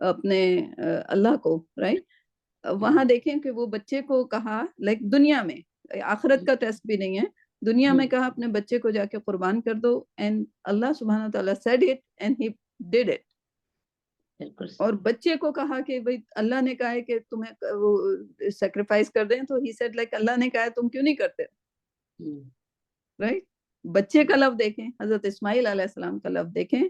اپنے اللہ کو, رائٹ. وہاں دیکھیں کہ وہ بچے کو کہا, لائک دنیا میں, آخرت کا ٹیسٹ بھی نہیں ہے, دنیا میں کہا اپنے بچے کو جا کے قربان کر دو, اینڈ اللہ سبحانہ و تعالیٰ said it and he did it. بالکل اور بچے کو کہا کہ بھئی اللہ نے کہا ہے کہ تمہیں وہ سیکریفائس کر دیں, تو he said like اللہ نے کہا ہے تم کیوں نہیں کرتے, رائٹ. بچے کا لفظ دیکھیں, حضرت اسماعیل علیہ السلام کا لفظ دیکھیں,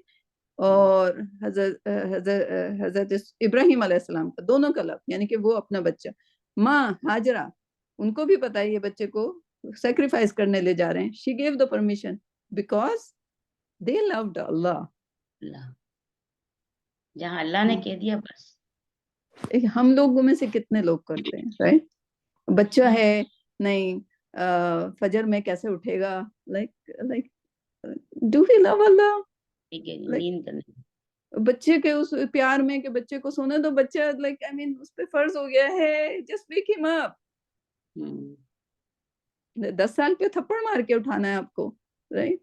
اور حضرت ابراہیم علیہ السلام کا, دونوں کا لفظ, یعنی کہ وہ اپنا بچہ, ماں ہاجرہ, ان کو بھی پتہ ہے یہ بچے کو سیکریفائس کرنے لے جا رہے ہیں. she gave the permission because they loved Allah. اللہ, جہاں اللہ نے کہہ دیا بس. ہم لوگوں میں سے کتنے لوگ کرتے ہیں, رائٹ. بچہ ہے نہیں, فجر میں کیسے اٹھے گا, like do we love Allah? ٹھیک ہے, Like, نیند کرنے. بچے کے اس پیار میں کہ بچے کو سونے دو, بچہ like I mean اس پہ فرض ہو گیا ہے, just wake him up. 10 سال پہ تھپڑ مار کے اٹھانا ہے آپ کو, رائٹ.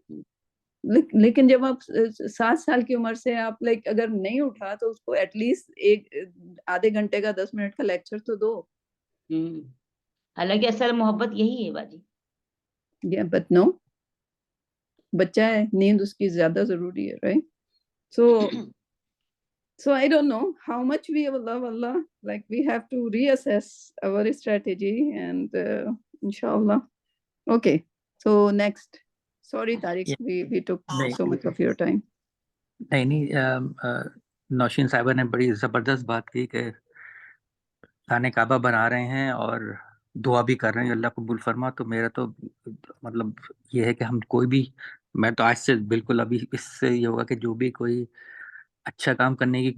لیکن جب آپ 7 سال کی عمر سے آپ لائک اگر نہیں اٹھا تو اس کو ایٹ لیسٹ ایک آدھے گھنٹے کا 10 منٹ کا لیکچر تو دو. حالانکہ اصل محبت یہی ہے باجی. بٹ نو, بچہ ہے, نیند اس کی زیادہ ضروری ہے, right. So I don't know how much we love Allah. Like we have to reassess our strategy and inshallah. Okay, so next. Sorry Tariq, we took so much of your time. نہیں, نوشین صاحبہ نے بڑی زبردست بات کی کہ خانہ کعبہ بنا رہے ہیں اور دعا بھی کر رہے ہیں اللہ قبول فرما. تو میرا تو مطلب یہ ہے کہ ہم کوئی بھی, میں تو آج سے بالکل ابھی اس سے یہ ہوگا کہ جو بھی کوئی اچھا کام کرنے کی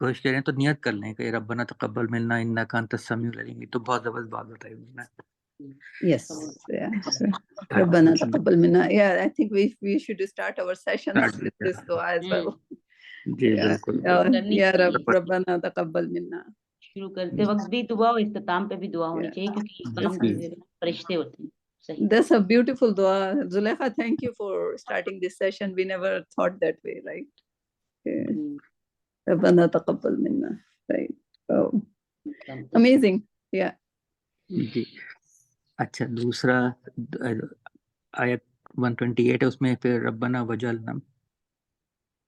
کوشش کریں تو نیت کر لیں کہ ربنا تقبل منا انک انت السمیع العلیم. تو بہت زبردست بات بتائی انہوں نے. Yes, yeah. ربنا تقبل منا. Yeah, I think we should start our sessions with this dua as well. جی بالکل. یا رب ربنا تقبل منا. شروع کرتے وقت بھی دعا اور اختتام پہ بھی دعا ہونی چاہیے, کیونکہ کام کے فرشتے ہوتے ہیں. صحیح. That's a beautiful dua. Zulekha, thank you for starting this session. We never thought that way, right? ربنا تقبل منا, right? Oh, amazing. Yeah. جی اچھا, دوسرا آیت 128 ہے, اس میں پھر ربنا وجعلنا,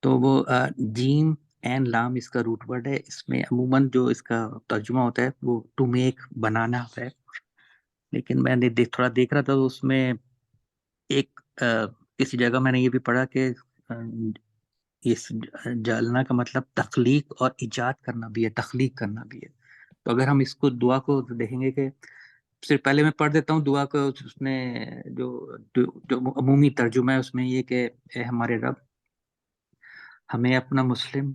تو وہ جیم این لام اس کا روٹ ورڈ ہے. اس میں عموماً جو اس کا ترجمہ ہوتا ہے وہ ٹو میک, بنانا ہوتا ہے. لیکن میں نے تھوڑا دیکھ رہا تھا تو اس میں ایک کسی جگہ میں نے یہ بھی پڑھا کہ اس جالنا کا مطلب تخلیق اور ایجاد کرنا بھی ہے, تخلیق کرنا بھی ہے. تو اگر ہم اس کو دعا کو دیکھیں گے کہ صرف پہلے میں پڑھ دیتا ہوں دعا کو, اس میں جو عمومی ترجمہ ہے اس میں یہ کہ اے ہمارے رب, ہمیں اپنا مسلم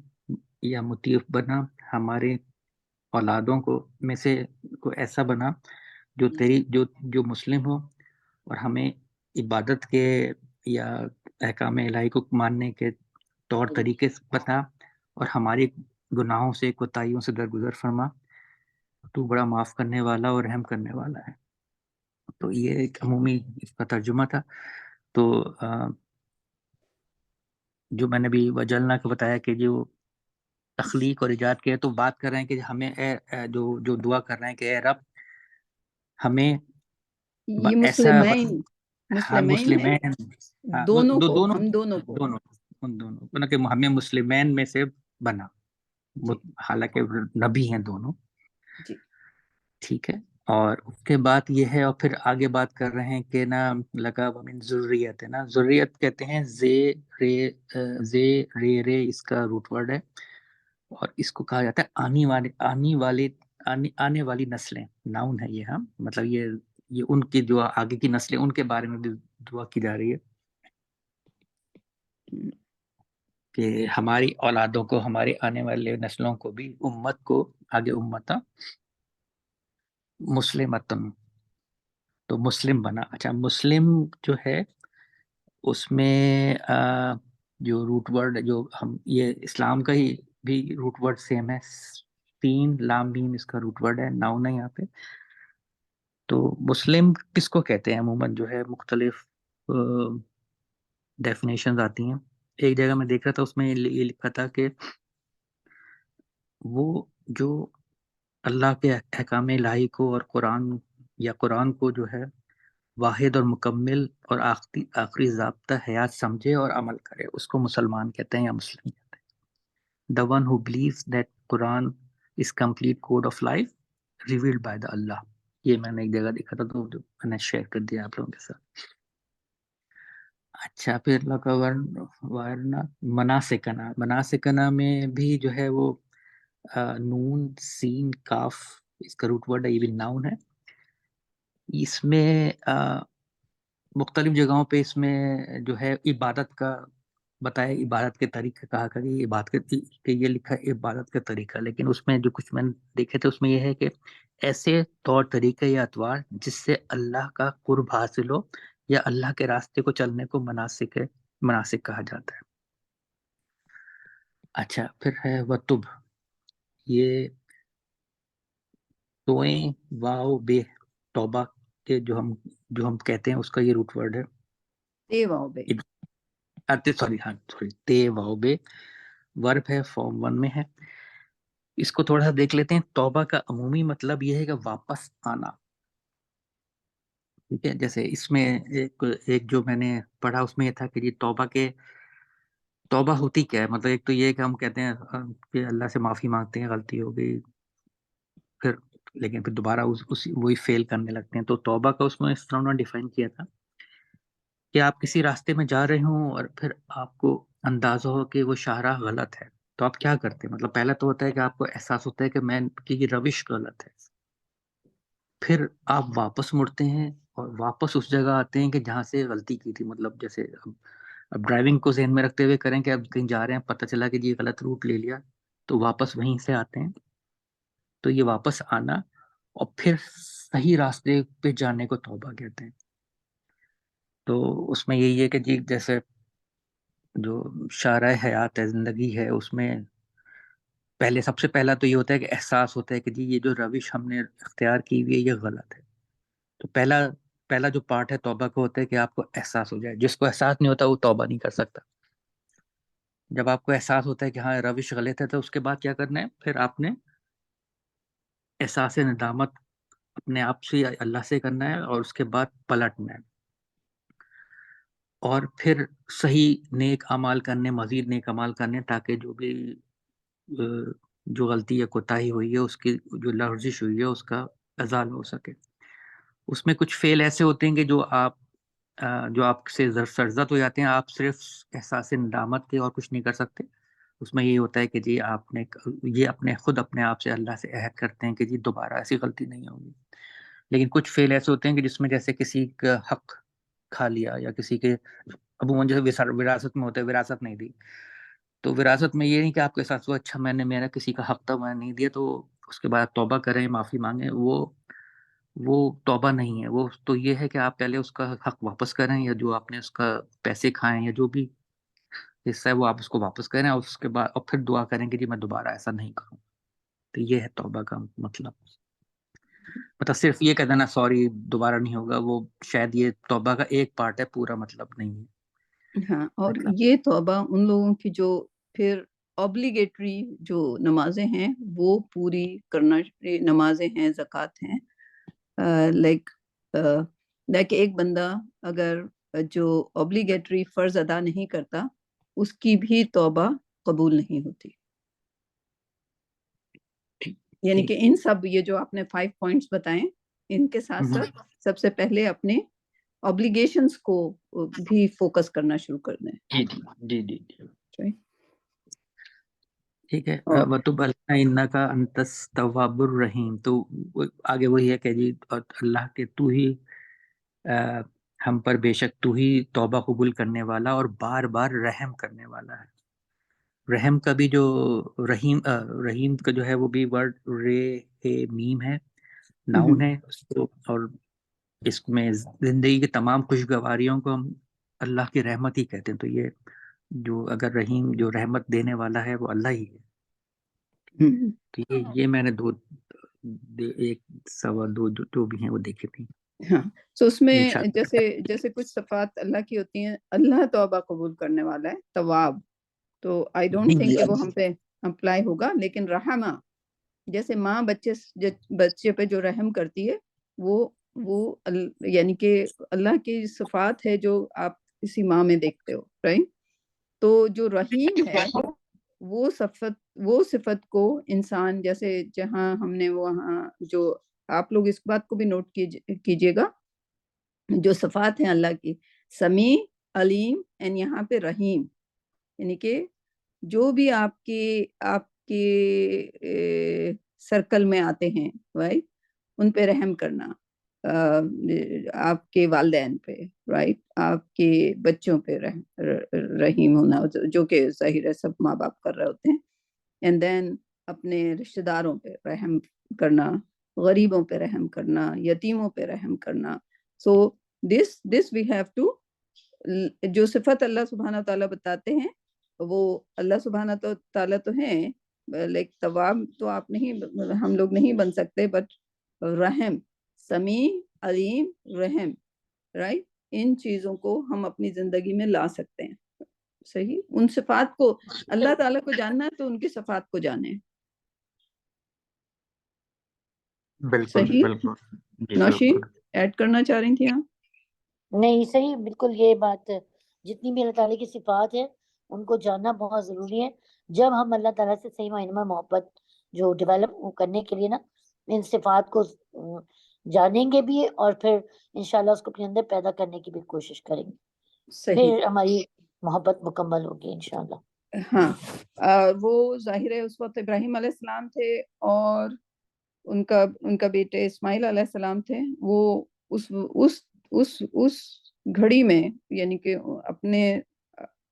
یا مطیع بنا, ہمارے اولادوں کو میں سے کو ایسا بنا جو تیری جو مسلم ہو, اور ہمیں عبادت کے یا احکام الہی کو ماننے کے طور طریقے بتا, اور ہماری گناہوں سے کوتاہیوں سے درگزر فرما, تو بڑا معاف کرنے والا اور رحم کرنے والا ہے. تو یہ ایک عمومی اس کا ترجمہ تھا. تو جو میں نے بھی وجلنا کو بتایا کہ جو تخلیق اور ایجاد کے, تو بات کر رہے ہیں کہ ہمیں جو دعا کر رہے ہیں کہ اے رب ہمیں یہ ایسا مسلمین دونوں کو, ہم دونوں کو کہ ہمیں مسلمین میں سے بنا, حالانکہ نبی ہیں دونوں. جی ٹھیک ہے. اور اس کے بعد یہ ہے, اور پھر آگے بات کر رہے ہیں کہ نا لگا ومن ذریت ہے نا, ذریت کہتے ہیں زے رے اس کا روٹ ورڈ ہے, اور اس کو کہا جاتا ہے آنے والی نسلیں, ناؤن ہے یہ. ہاں, مطلب یہ ان کی جو آگے کی نسلیں, ان کے بارے میں بھی دعا کی جا رہی ہے کہ ہماری اولادوں کو, ہمارے آنے والے نسلوں کو بھی, امت کو, آگے امتا مسلمتن, تو مسلم بنا. اچھا, مسلم جو ہے اس میں جو روٹ ورڈ جو ہم, یہ اسلام کا ہی بھی روٹ ورڈ سیم ہے, 3 لام میم اس کا روٹ ورڈ ہے, ناؤن ہے یہاں پہ. تو مسلم کس کو کہتے ہیں عموماً, جو ہے مختلف ڈیفینیشنز آتی ہیں. ایک جگہ میں دیکھ رہا تھا اس میں یہ لکھا تھا کہ وہ جو اللہ کے احکام الہی کو اور قرآن کو جو ہے واحد اور مکمل اور آخری ضابطہ حیات سمجھے اور عمل کرے، اس کو مسلمان کہتے ہیں یا مسلم کہتے ہیں. The one who believes that Quran is complete code of life revealed by the Allah. یہ میں نے ایک جگہ دیکھا تھا تو میں نے شیئر کر دیا آپ لوگوں کے ساتھ. اچھا، پھر اللہ کا ورنہ مناسکنا میں بھی جو ہے وہ نون سین کاف اس کا روٹ ورڈ ہے، یہ بھی ناؤن ہے. اس میں مختلف جگہوں پہ اس میں جو ہے عبادت کا بتایا، عبادت کے طریقہ کہا کہ یہ عبادت کہ یہ لکھا ہے عبادت کا طریقہ، لیکن اس میں جو کچھ میں نے دیکھے تھے اس میں یہ ہے کہ ایسے طور طریقے یا اطوار جس سے اللہ کا قرب حاصل ہو یا اللہ کے راستے کو چلنے کو مناسک کہا جاتا ہے. اچھا، پھر ہے وتب، یہ توئیں واو بے توبہ کے جو ہم کہتے ہیں اس کا یہ روٹ ورڈ ہے. تے واو بے ورب ہے، فارم 1 میں ہے. اس کو تھوڑا سا دیکھ لیتے ہیں. توبہ کا عمومی مطلب یہ ہے کہ واپس آنا. ٹھیک ہے، جیسے اس میں ایک جو میں نے پڑھا اس میں یہ تھا کہ جی توبہ ہوتی کیا ہے. مطلب ایک تو یہ کہ ہم کہتے ہیں کہ اللہ سے معافی مانگتے ہیں، غلطی ہو گئی، لیکن پھر دوبارہ وہی فیل کرنے لگتے ہیں. تو توبہ کا اس میں اس طرح انہوں نے ڈیفائن کیا تھا کہ آپ کسی راستے میں جا رہے ہوں اور پھر آپ کو اندازہ ہو کہ وہ شاہراہ غلط ہے، تو آپ کیا کرتے ہیں؟ مطلب پہلا تو ہوتا ہے کہ آپ کو احساس ہوتا ہے کہ یہ روش غلط ہے. پھر آپ واپس مڑتے ہیں اور واپس اس جگہ آتے ہیں کہ جہاں سے غلطی کی تھی. مطلب جیسے اب ڈرائیونگ کو ذہن میں رکھتے ہوئے کریں کہ اب کہیں جا رہے ہیں، پتہ چلا کہ جی غلط روٹ لے لیا، تو واپس وہیں سے آتے ہیں. تو یہ واپس آنا اور پھر صحیح راستے پہ جانے کو توبہ کہتے ہیں. تو اس میں یہی ہے کہ جی جیسے جو شارع حیات ہے، زندگی ہے، اس میں سب سے پہلا تو یہ ہوتا ہے کہ احساس ہوتا ہے کہ جی یہ جو روش ہم نے اختیار کی ہوئی ہے یہ غلط ہے. تو پہلا جو پارٹ ہے توبہ کا ہوتا ہے کہ آپ کو احساس ہو جائے. جس کو احساس نہیں ہوتا وہ توبہ نہیں کر سکتا. جب آپ کو احساس ہوتا ہے کہ ہاں روش غلط ہے، تو اس کے بعد کیا کرنا ہے؟ پھر آپ نے احساس ندامت اپنے آپ سے اللہ سے کرنا ہے اور اس کے بعد پلٹنا ہے اور پھر صحیح نیک اعمال کرنے، مزید نیک اعمال کرنے، تاکہ جو بھی جو غلطی یا کوتاہی ہوئی ہے، اس کی جو لغزش ہوئی ہے، اس کا ازال ہو سکے. اس میں کچھ فعل ایسے ہوتے ہیں کہ جو آپ سے سرزد ہو جاتے ہیں، آپ صرف احساس ندامت کے اور کچھ نہیں کر سکتے. اس میں یہ ہوتا ہے کہ جی آپ نے یہ خود اپنے آپ سے اللہ سے عہد کرتے ہیں کہ جی دوبارہ ایسی غلطی نہیں ہوگی. لیکن کچھ فعل ایسے ہوتے ہیں کہ جس میں جیسے کسی کا حق کھا لیا یا کسی کے عموماً جیسے وراثت میں ہوتا ہے، وراثت نہیں دی، تو وراثت میں یہ نہیں کہ آپ کے ساتھ اچھا میں نے میرا کسی کا حق تھا میں نہیں دیا، تو اس کے بعد توبہ کریں، معافی مانگیں. وہ توبہ نہیں ہے. وہ تو یہ ہے کہ آپ پہلے اس کا حق واپس کریں، یا جو آپ نے اس کا پیسے کھائیں یا جو بھی حصہ ہے وہ آپ اس کو واپس کریں، اور اس کے بعد اور پھر دعا کریں کہ جی میں دوبارہ ایسا نہیں کروں. تو یہ ہے توبہ کا مطلب. صرف یہ کہہ دینا سوری دوبارہ نہیں ہوگا، وہ شاید یہ توبہ کا ایک پارٹ ہے، پورا مطلب نہیں ہے. ہاں، اور یہ توبہ ان لوگوں کی جو پھر اوبلیگیٹری جو نمازیں ہیں وہ پوری کرنا، نمازیں ہیں، زکوٰۃ ہیں. لائک ایک بندہ اگر جو اوبلیگیٹری فرض ادا نہیں کرتا، اس کی بھی توبہ قبول نہیں ہوتی. یعنی کہ ان سب یہ جو آپ نے 5 پوائنٹس بتائیں، ان کے ساتھ ساتھ سب سے پہلے اپنے اوبلیگیشنز کو بھی فوکس کرنا شروع کر دیں. جی ٹھیک ہے. وَتُبْ عَلَيْنَا إِنَّكَ أَنْتَ التَّوَّابُ الرَّحِيمُ. تو آگے وہی ہے کہ جی اللہ کے تو ہی ہم پر بے شک تو ہی توبہ قبول کرنے والا اور بار بار رحم کرنے والا ہے. رحم کا بھی جو رحیم کا جو ہے وہ بھی ورڈ میم ہے، ناؤن ہے. اور اس میں زندگی کی تمام خوشگواریوں کو ہم اللہ کی رحمت ہی کہتے ہیں. تو یہ جو اگر رحیم جو رحمت دینے والا ہے وہ اللہ ہی ہے. تو یہ میں نے ایک سوا دو بھی ہیں وہ دیکھے تھے. ہاں، تو اس میں جیسے کچھ صفات اللہ کی ہوتی ہیں. اللہ توبہ قبول کرنے والا ہے، تواب. تو آئی ڈونٹ تھنک کہ وہ ہم پہ اپلائی ہوگا. لیکن رحمہ جیسے ماں بچے پہ جو رحم کرتی ہے وہ یعنی کہ اللہ کی صفات ہے جو آپ کسی ماں میں دیکھتے ہو, رائٹ. تو جو رحیم ہے وہ صفت کو انسان جیسے جہاں ہم نے وہاں جو آپ لوگ اس بات کو بھی نوٹ کیجئے گا, جو صفات ہیں اللہ کی سمیع, علیم اینڈ یہاں پہ رحیم, یعنی کہ جو بھی آپ کے سرکل میں آتے ہیں, رائٹ, ان پہ رحم کرنا, آپ کے والدین پہ, رائٹ, آپ کے بچوں پہ رحیم ہونا, جو کہ ظاہر ہے سب ماں باپ کر رہے ہوتے ہیں. اینڈ دین اپنے رشتہ داروں پہ رحم کرنا, غریبوں پہ رحم کرنا, یتیموں پہ رحم کرنا. سو دس وی ہیو ٹو, جو صفت اللہ سبحانہ تعالیٰ بتاتے ہیں وہ اللہ سبحانہ تعالیٰ تو ہیں, لائک طواب تو آپ نہیں, ہم لوگ نہیں بن سکتے, بٹ رحم, سمیع, علیم, رحم, رائٹ, ان چیزوں کو ہم اپنی زندگی میں لا سکتے ہیں. صحیح, ان صفات کو اللہ تعالیٰ کو جاننا ہے تو ان کی صفات کو جانے. بالکل صحیح. بالکل جی نوشین بالکل. ایڈ کرنا چاہ رہی تھی آپ؟ نہیں صحیح, بالکل یہ بات, جتنی بھی اللہ تعالیٰ کی صفات ہے ان کو جاننا بہت ضروری ہے. جب ہم اللہ تعالیٰ سے صحیح معنی میں محبت جو ڈیولپ کرنے کے لیے نا ان صفات کو جانیں گے بھی اور پھر انشاءاللہ اس کو اپنے اندر پیدا کرنے کی بھی کوشش کریں گے, صحیح. پھر ہماری محبت مکمل ہوگی انشاءاللہ. ہاں, وہ ظاہر ہے اس وقت ابراہیم علیہ السلام تھے اور ان کا بیٹے اسماعیل علیہ السلام تھے. وہ اس گھڑی میں یعنی کہ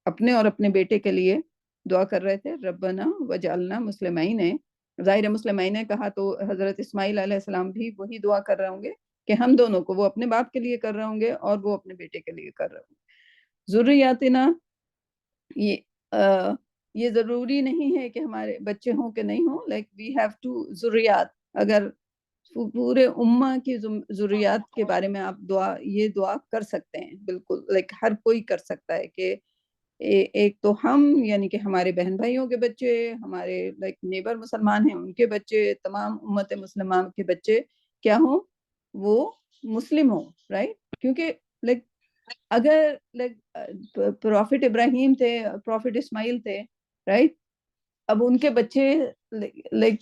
اپنے اور اپنے بیٹے کے لیے دعا کر رہے تھے, ربنا وجعلنا مسلمین. ظاہر مسلمین نے کہا تو حضرت اسماعیل علیہ السلام بھی وہی دعا کر رہے ہوں گے کہ ہم دونوں کو, وہ اپنے باپ کے لیے کر رہے ہوں گے اور وہ اپنے بیٹے کے لیے کر رہے ہوں گے. ذریاتنا, یہ ضروری نہیں ہے کہ ہمارے بچے ہوں کہ نہیں ہوں, لائک وی ہیو ٹو ذریات. اگر پورے امہ کی ذریات کے بارے میں آپ یہ دعا کر سکتے ہیں, بالکل, لائک ہر کوئی کر سکتا ہے کہ ایک تو ہم یعنی کہ ہمارے بہن بھائیوں کے بچے, ہمارے لائک نیبر مسلمان ہیں ان کے بچے, تمام امت مسلمان کے بچے کیا ہوں, وہ مسلم ہوں, رائٹ. کیونکہ لائک اگر لائک پروفٹ ابراہیم تھے, پروفٹ اسماعیل تھے, رائٹ, اب ان کے بچے لائک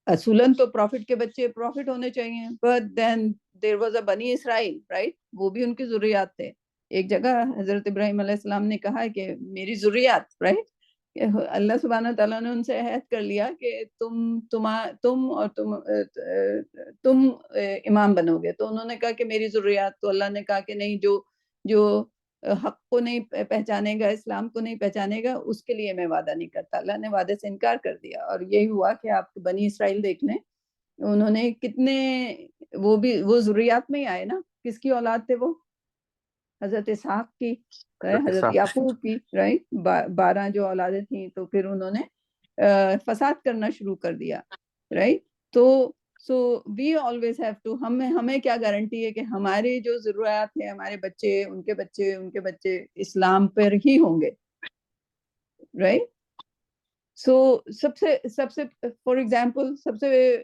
اصولاً تو پروفٹ کے بچے پروفٹ ہونے چاہیے, but then there was a بنی اسرائیل, رائٹ, وہ بھی ان کی ذریات تھے. ایک جگہ حضرت ابراہیم علیہ السلام نے کہا کہ میری ذریات, رائٹ, اللہ سبحانہ تعالیٰ نے ان سے عہد کر لیا کہ تم امام بنو گے. تو انہوں نے کہا کہ میری ذریات, تو اللہ نے کہا کہ نہیں, جو حق کو نہیں پہچانے گا, اسلام کو نہیں پہچانے گا, اس کے لیے میں وعدہ نہیں کرتا. اللہ نے وعدے سے انکار کر دیا. اور یہی ہوا کہ آپ بنی اسرائیل دیکھ لیں, انہوں نے کتنے, وہ ذریات میں ہی آئے نا. کس کی اولاد تھے وہ؟ حضرت اسحاق کی, حضرت یعقوب کی, رائٹ. 12 جو اولادیں تھیں, تو پھر انہوں نے فساد کرنا شروع کر دیا, رائٹ. تو سو وی آلویز ہیو ٹو, ہمیں کیا گارنٹی ہے کہ ہمارے جو ضروریات ہیں, ہمارے بچے, ان کے بچے اسلام پر ہی ہوں گے, رائٹ. سو سب سے فار ایگزامپل سب سے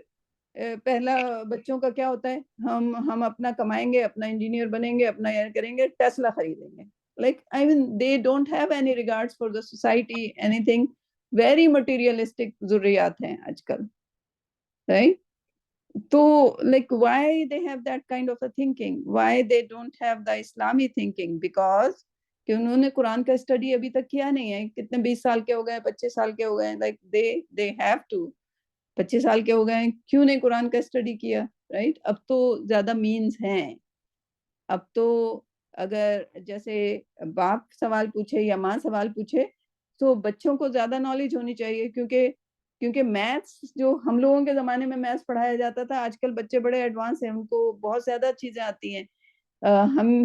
پہلا بچوں کا کیا ہوتا ہے, ہم اپنا کمائیں گے, اپنا انجینئر بنیں گے, اپنا یہ کریں گے, ٹیسلا خریدیں گے. Like I mean they don't have any regards for the society, anything. Very materialistic ذریات ہیں آج کل, right. تو like why they have that kind of a thinking, why they don't have the Islamic thinking, because کہ انہوں نے قرآن کا study ابھی تک کیا نہیں ہے. کتنے 20 سال کے ہو گئے, 25 سال کے ہو گئے, like they have to, 25 سال کے ہو گئے, کیوں نہیں قرآن کا اسٹڈی کیا, رائٹ. اب تو زیادہ مینز ہیں. اب تو اگر جیسے باپ سوال پوچھے یا ماں سوال پوچھے تو بچوں کو زیادہ نالج ہونی چاہیے, کیونکہ میتھس جو ہم لوگوں کے زمانے میں میتھس پڑھایا جاتا تھا, آج کل بچے بڑے ایڈوانس ہیں, ان کو بہت زیادہ چیزیں آتی ہیں.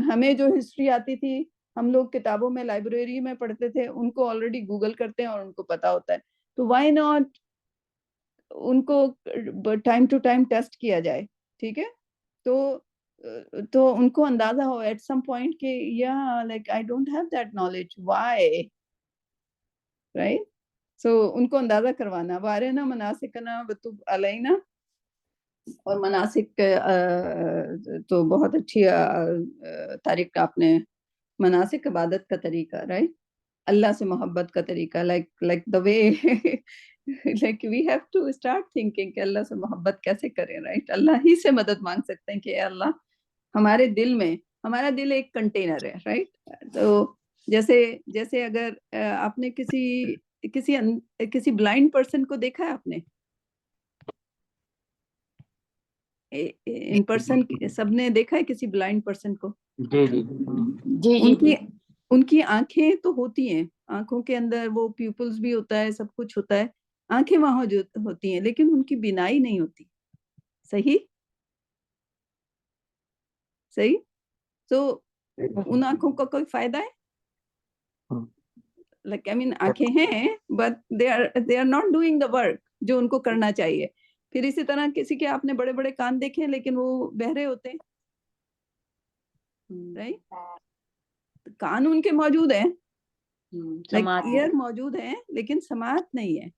ہمیں جو ہسٹری آتی تھی, ہم لوگ کتابوں میں لائبریری میں پڑھتے تھے, ان کو آلریڈی گوگل کرتے ہیں اور ان کو پتا ہوتا ہے. تو وائی ناٹ ان کو ٹائم ٹو ٹائم ٹیسٹ کیا جائے, ٹھیک ہے. تو ان کو اندازہ ہو ایٹ سم پوائنٹ کہ یا like I don't have that knowledge, why, right. ان کو اندازہ کروانا وارنا مناسکنا وتب علینا، اور مناسک تو بہت اچھی طریقہ آپ نے، مناسک عبادت کا طریقہ، رائٹ، اللہ سے محبت کا طریقہ، like the way like we have to start thinking کہ اللہ سے محبت کیسے کریں، رائٹ، اللہ ہی سے مدد مانگ سکتے ہیں کہ اے اللہ ہمارے دل میں، ہمارا دل ایک کنٹینر ہے، رائٹ. تو جیسے اگر آپ نے کسی بلائنڈ پرسن کو دیکھا ہے آپ نے ان پرسن، سب نے دیکھا ہے کسی بلائنڈ پرسن کو؟ جی جی جی ان کی آنکھیں تو ہوتی ہیں، آنکھوں کے اندر وہ پیپلز بھی ہوتا ہے، سب کچھ ہوتا ہے، آنکھیں وہاں ہوتی ہیں، لیکن ان کی بینائی نہیں ہوتی. صحیح. تو ان آنکھوں کا کوئی فائدہ ہے؟ like I mean آنکھیں ہیں but they are not doing the work جو ان کو کرنا چاہیے. پھر اسی طرح کسی کے آپ نے بڑے بڑے کان دیکھے لیکن وہ بہرے ہوتے ہیں، right؟ کان ان کے موجود ہیں، like ear موجود ہیں لیکن سماعت نہیں ہے.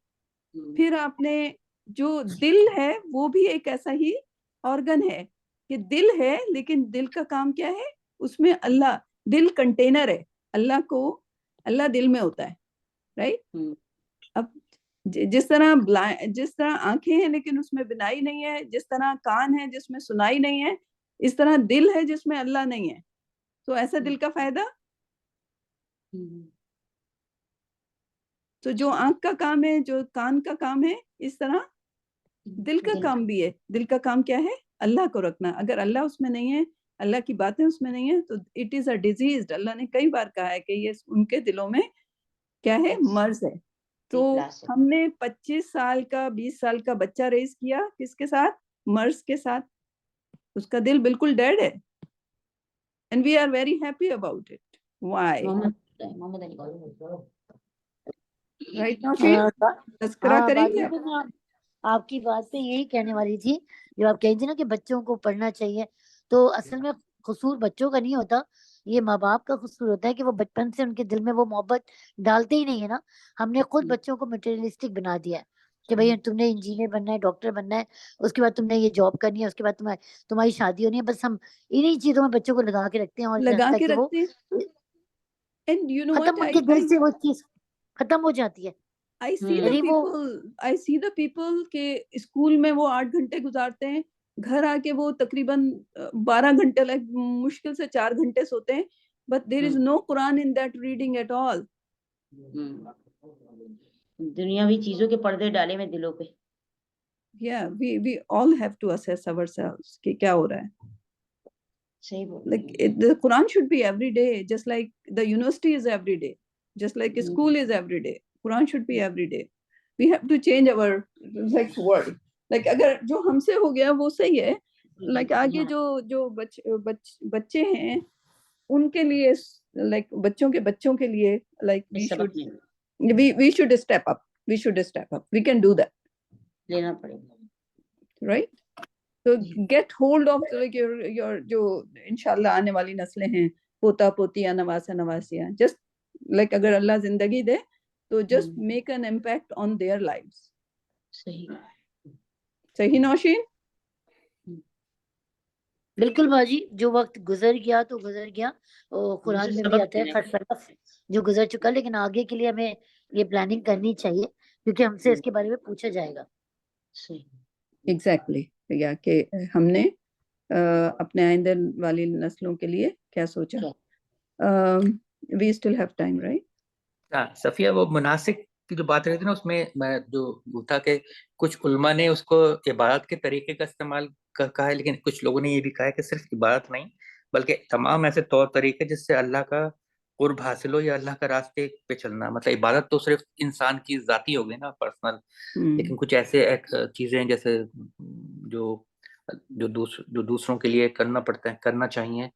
پھر آپ نے جو دل ہے وہ بھی ایک ایسا ہی آرگن ہے کہ دل ہے لیکن دل کا کام کیا ہے؟ اس میں اللہ، دل کنٹینر ہے، اللہ دل میں ہوتا ہے، رائٹ. اب جس طرح آنکھیں ہیں لیکن اس میں بینائی نہیں ہے، جس طرح کان ہے جس میں سنائی نہیں ہے، اس طرح دل ہے جس میں اللہ نہیں ہے. تو ایسا دل کا فائدہ. تو جو آنکھ کا کام ہے، جو کان کا کام ہے، اس طرح دل کا کام بھی ہے. دل کا کام کیا ہے؟ اللہ کو رکھنا. اگر اللہ اس میں نہیں ہے، اللہ کی باتیں اس میں نہیں ہیں، تو اٹ از اے ڈیزیز. اللہ نے کئی بار کہا ہے کہ یہ ان کے دلوں میں کیا ہے؟ مرض ہے. تو ہم نے 25 سال کا 20 سال کا بچہ ریز کیا کس کے ساتھ؟ مرض کے ساتھ. اس کا دل بالکل ڈیڈ ہے. And we are very happy about it. Why? Right Nausheen, تذکرہ کریں گے. آپ کی بات پہ یہی کہنے والی تھی، جو آپ کہیں تھی نا کہ بچوں کو پڑھنا چاہیے، تو اصل میں قصور بچوں کا نہیں ہوتا، یہ ماں باپ کا قصور ہوتا ہے کہ وہ بچپن سے ان کے دل میں وہ محبت ڈالتے ہی نہیں ہے نا. ہم نے خود بچوں کو مٹیریلسٹک بنا دیا ہے کہ بھئی تم نے انجینئر بننا ہے، ڈاکٹر بننا ہے، اس کے بعد تم نے یہ جاب کرنی ہے، اس کے بعد تمہاری شادی ہونی ہے. بس ہم انہی چیزوں میں بچوں کو لگا کے رکھتے ہیں اور لگا کے رکھتے ہیں. And you know ختم what? ان کے دل سے وہ چیز ختم ہو جاتی ہے. I see the people کہ اسکول میں وہ 8 گھنٹے گزارتے ہیں، گھر آ کے وہ تقریباً 12 گھنٹے مشکل سے 4 گھنٹے سوتے ہیں. But there is no Quran in that reading at all. دنیاوی چیزوں کے پردے ڈالے میں دلوں پہ. Yeah, we all have to assess ourselves کہ کیا ہو رہا ہے. صحیح بول. Like the Quran should be every day, just like the university is every day, just like school is every day. Quran should be every day. We have to change our like world. Like اگر جو ہم سے ہو گیا وہ صحیح ہے. Like آگے جو بچے ہیں ان کے لیے like بچوں کے لیے like we should step up. We should step up. We can do that. لینا پڑے گا. Right? So get hold of like your جو انشاءاللہ آنے والی نسلیں ہیں، پوتا پوتیاں، نواسا نواسیاں. Just like اگر اللہ زندگی دے تو just make an impact on their lives. صحیح نوشین؟ بالکل باجی، جو وقت گزر گیا تو گزر گیا. قرآن میں بھی آتا ہے فرسلف جو گزر چکا، لیکن آگے کے لیے ہمیں یہ پلاننگ کرنی چاہیے کیونکہ ہم سے اس کے بارے میں پوچھا جائے گا. ایگزیکٹلی. یا کہ ہم نے اپنے آئندہ والی نسلوں کے لیے کیا سوچا. We still have time, right? Safia, وہ مناسک کی جو بات رہی تھی نا، اس میں جو تھا کہ کچھ علماء نے اس کو عبادت کے طریقے کا استعمال کہا ہے، لیکن کچھ لوگوں نے یہ بھی کہا ہے کہ صرف عبادت نہیں بلکہ تمام ایسے طور طریقے جس سے اللہ کا قرب حاصل ہو یا اللہ کا راستے پہ چلنا. مطلب عبادت تو صرف انسان کی ذاتی ہو گئی نا، پرسنل، لیکن کچھ ایسے چیزیں جیسے جو دوسروں کے لیے کرنا پڑتا ہے، کرنا چاہیے،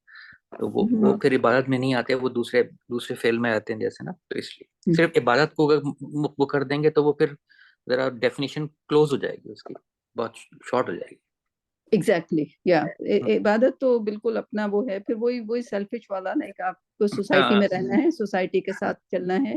تو وہ پھر عبادت میں نہیں آتے، وہ دوسرے فعل میں آتے ہیں جیسے نا. تو اس لیے صرف عبادت کو اگر وہ کر دیں گے تو وہ پھر ذرا ڈیفینیشن کلوز ہو جائے گی، اس کی بہت شارٹ ہو جائے گی. ایگزیکٹلی. یا عبادت تو بالکل اپنا وہ ہے، پھر وہی سیلفش والا نہیں کہ آپ کو سوسائٹی میں رہنا ہے، سوسائٹی کے ساتھ چلنا ہے.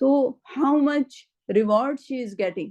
so how much reward she is getting,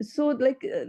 so like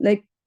like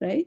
right.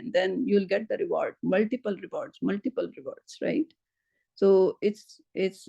and then you'll get the reward, multiple rewards, right. so it's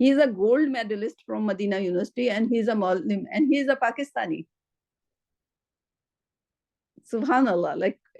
He is a gold medalist from Medina University and he is a Muslim and he is a Pakistani. Subhanallah, like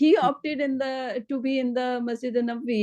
he opted to be in the Masjid Nabawi.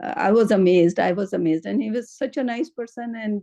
I was amazed and he was such a nice person and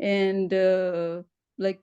and like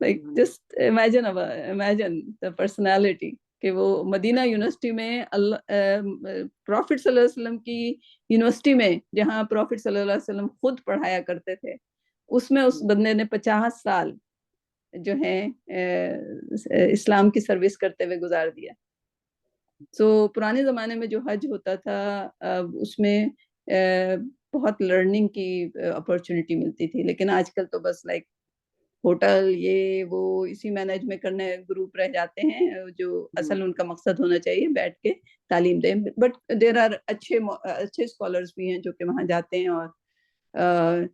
like just imagine the personality. کہ وہ Medina university میں profit صلی اللہ علیہ وسلم کی university میں جہاں profit صلی اللہ علیہ وسلم خود پڑھایا کرتے تھے اس میں اس بندے نے 50 سال جو ہے اسلام کی سروس کرتے ہوئے گزار دیا. سو پرانے زمانے میں جو حج ہوتا تھا اس میں بہت لرننگ کی اپرچونٹی ملتی تھی, لیکن آج کل تو بس لائک ہوٹل یہ وہ اسی مینج میں کرنے گروپ رہ جاتے ہیں جو اصل ان کا مقصد ہونا چاہیے بیٹھ کے تعلیم دیں. بٹ دیر آر اچھے اسکالرس بھی ہیں جو کہ وہاں جاتے ہیں. اور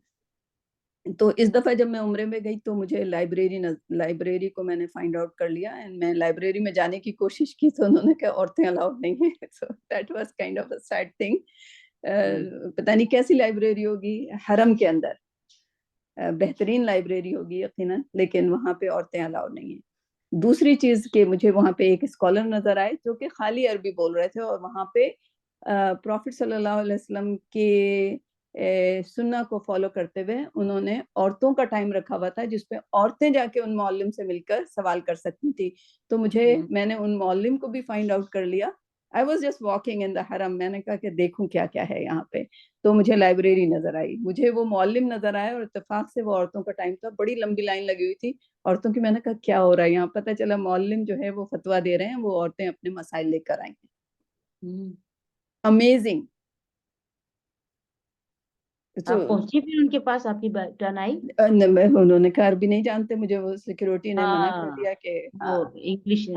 تو اس دفعہ جب میں عمرے میں گئی تو مجھے لائبریری کو میں نے فائنڈ آؤٹ کر لیا اینڈ میں لائبریری میں جانے کی کوشش کی تو انہوں نے کہا عورتیں الاؤڈ نہیں ہیں. So that was kind of a sad thing. پتہ نہیں کیسی لائبریری ہوگی حرم کے اندر, بہترین لائبریری ہوگی یقیناً, لیکن وہاں پہ عورتیں الاؤڈ نہیں ہیں. دوسری چیز کہ مجھے وہاں پہ ایک اسکالر نظر آئے جو کہ خالی عربی بول رہے تھے, اور وہاں پہ پروفٹ صلی اللہ علیہ وسلم کے سنہ کو فالو کرتے ہوئے انہوں نے عورتوں کا ٹائم رکھا ہوا تھا جس پہ عورتیں جا کے ان معلم سے مل کر سوال کر سکتی تھی. تو میں نے ان معلم کو بھی فائنڈ آؤٹ کر لیا. I was just walking in the حرم, میں نے کہا کہ دیکھوں کیا کیا ہے یہاں پہ, تو مجھے لائبریری نظر آئی, مجھے وہ معلم نظر آیا اور اتفاق سے وہ عورتوں کا ٹائم تھا. بڑی لمبی لائن لگی ہوئی تھی عورتوں کی. میں نے کہا کیا ہو رہا ہے یہاں, پتہ چلا معلم جو ہے وہ فتویٰ دے رہے ہیں, وہ عورتیں اپنے مسائل لے کر آئی ہیں. امیزنگ. آپ پہنچی پھر ان کے پاس, آپ کی ٹرن آئی؟ انہوں نے کہا عربی نہیں جانتے, مجھے وہ سیکیورٹی نے منع کر دیا کہ انگلش.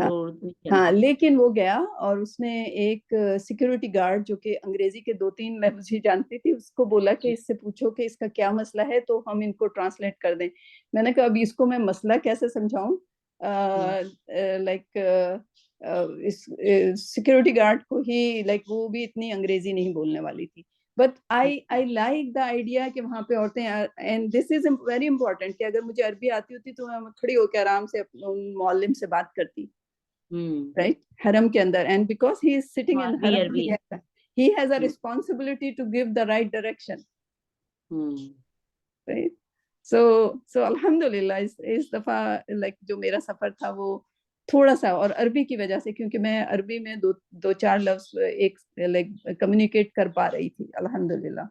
ہاں, لیکن وہ گیا اور اس نے ایک سیکیورٹی گارڈ جو کہ انگریزی کے 2-3 لفظ ہی جانتی تھی اس کو بولا کہ اس سے پوچھو کہ اس کا کیا مسئلہ ہے تو ہم ان کو ٹرانسلیٹ کر دیں. میں نے کہا ابھی اس کو میں مسئلہ کیسے سمجھاؤں, لائک سیکیورٹی گارڈ کو ہی, لائک وہ بھی اتنی انگریزی نہیں بولنے والی تھی. But I like the idea کہ وہاں پہ عورتیں, and this is very important کہ اگر مجھے عربی آتی ہوتی تو میں کھڑی ہو کے آرام سے معلم سے بات کرتی, right, حرم کے اندر. And because he is sitting in حرم, he has a responsibility to give the right direction, right. So الحمدللہ اس دفعہ like جو میرا سفر تھا وہ تھوڑا سا, اور عربی کی وجہ سے, کیونکہ میں عربی میں 2-4 لفظ ایک لائک کمیونیکیٹ کر پا رہی تھی الحمدللہ.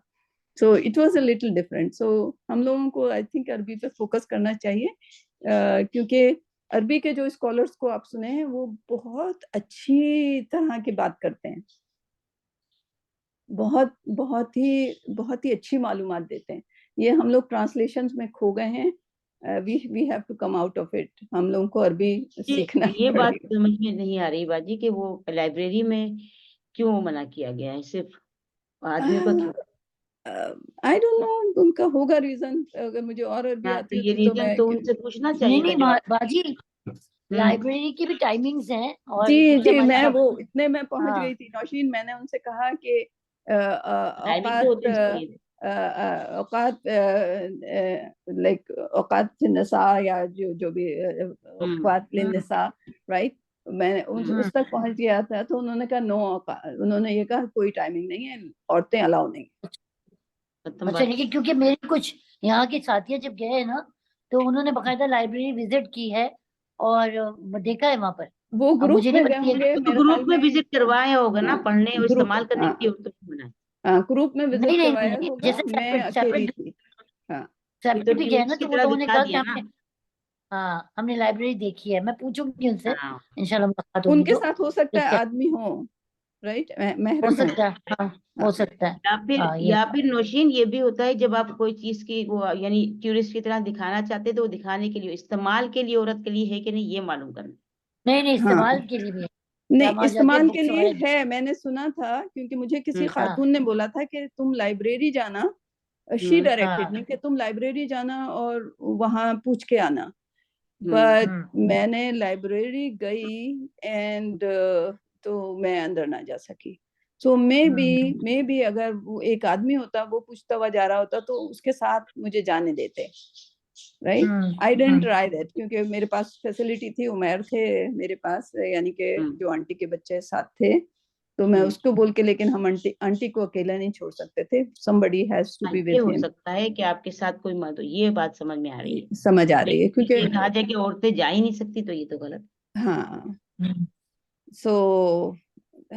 So it was a little different. So ہم لوگوں کو آئی تھنک عربی پہ فوکس کرنا چاہیے, کیونکہ عربی کے جو اسکالرس کو آپ سنے ہیں وہ بہت اچھی طرح کی بات کرتے ہیں, بہت ہی اچھی معلومات دیتے ہیں. یہ ہم لوگ ٹرانسلیشنز میں کھو گئے ہیں. we have to come out of it. ہم لوگوں کو عربی سیکھنا. یہ بات سمجھ میں نہیں آ رہی باجی کہ وہ لائبریری میں کیوں منع کیا گیا ہے, صرف آدمی کو I don't know, ان کا ہوگا ریزن. اگر مجھے اور عربی آتی ہوتی یہ ریزن تو ان سے پوچھنا چاہیے. نہیں باجی, لائبریری کی بھی ٹائمنگز ہیں. اور جی میں وہ اتنے میں پہنچ گئی تھی نوشین, میں نے ان سے کہا کہ اوقات لائک اوقات نساء یا جو بھی اوقات للنساء, رائٹ. میں اس تک پہنچ گیا تھا تو انہوں نے کہا نو, انہوں نے یہ کہا کوئی ٹائمنگ نہیں ہے, عورتیں الاؤ نہیں. اچھا, لیکن کیونکہ میرے کچھ یہاں کے ساتھیاں جب گئے ہیں نا تو انہوں نے باقاعدہ لائبریری وزٹ کی ہے اور دیکھا ہے وہاں پر. وہ گروپ میں گئے ہوں گے, گروپ میں وزٹ کروایا ہوگا نا, پڑھنے اور استعمال کرنے کے لیے. گروپ میں وزٹ کروایا ہوگا, میں اکیلی تھی. سیپریٹ بھی گئے نا تو وہ لوگوں نے کہا کہ ہم نے لائبریری دیکھی ہے. میں پوچھوں گی ان سے انشاءاللہ ملاقات ہوگی. ان کے ساتھ ہو سکتا ہے آدمی ہو, رائٹ, ہو سکتا ہے, ہو سکتا ہے. یا پھر نوشین یہ بھی ہوتا ہے جب آپ کوئی چیز کی وہ یعنی ٹورسٹ کی طرح دکھانا چاہتے تو وہ دکھانے کے لیے, استعمال کے لیے عورت کے لیے ہے کہ نہیں یہ معلوم کرنا. نہیں استعمال کے لیے بھی نہیں, استعمال کے لیے ہے. میں نے سنا تھا کیونکہ مجھے کسی خاتون نے بولا تھا کہ تم لائبریری جانا, شی ڈائریکٹڈ می کہ تم لائبریری جانا اور وہاں پوچھ کے آنا. بٹ میں نے لائبریری گئی اینڈ تو میں اندر نہ جا سکی. سو مے بی اگر وہ ایک آدمی ہوتا, وہ پوچھتا ہوا جا رہا ہوتا تو اس کے ساتھ مجھے جانے دیتے, right. I didn't try that کیونکہ میرے پاس فیسلٹی تھی, عمیر تھے میرے پاس, یعنی کہ جو آنٹی کے بچے ساتھ تھے, تو میں اس کو بول کے, لیکن ہم آنٹی کو اکیلا نہیں چھوڑ سکتے تھے. somebody has to be with him. ہو سکتا ہے کہ آپ کے ساتھ کوئی مت ہو, یہ بات سمجھ میں آ رہی ہے, سمجھ آ رہی ہے, کیونکہ کہا جائے کہ عورتیں جا ہی نہیں سکتی تو یہ تو غلط. ہاں, so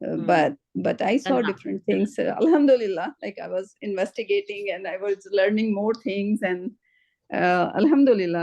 But I saw different things. Alhamdulillah, like I was investigating and I was learning more things, and alhamdulillah.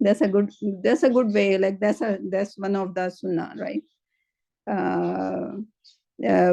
that's a good way, like that's one of the sunnah, right?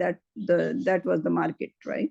that was the market, right?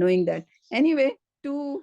knowing that. Anyway, two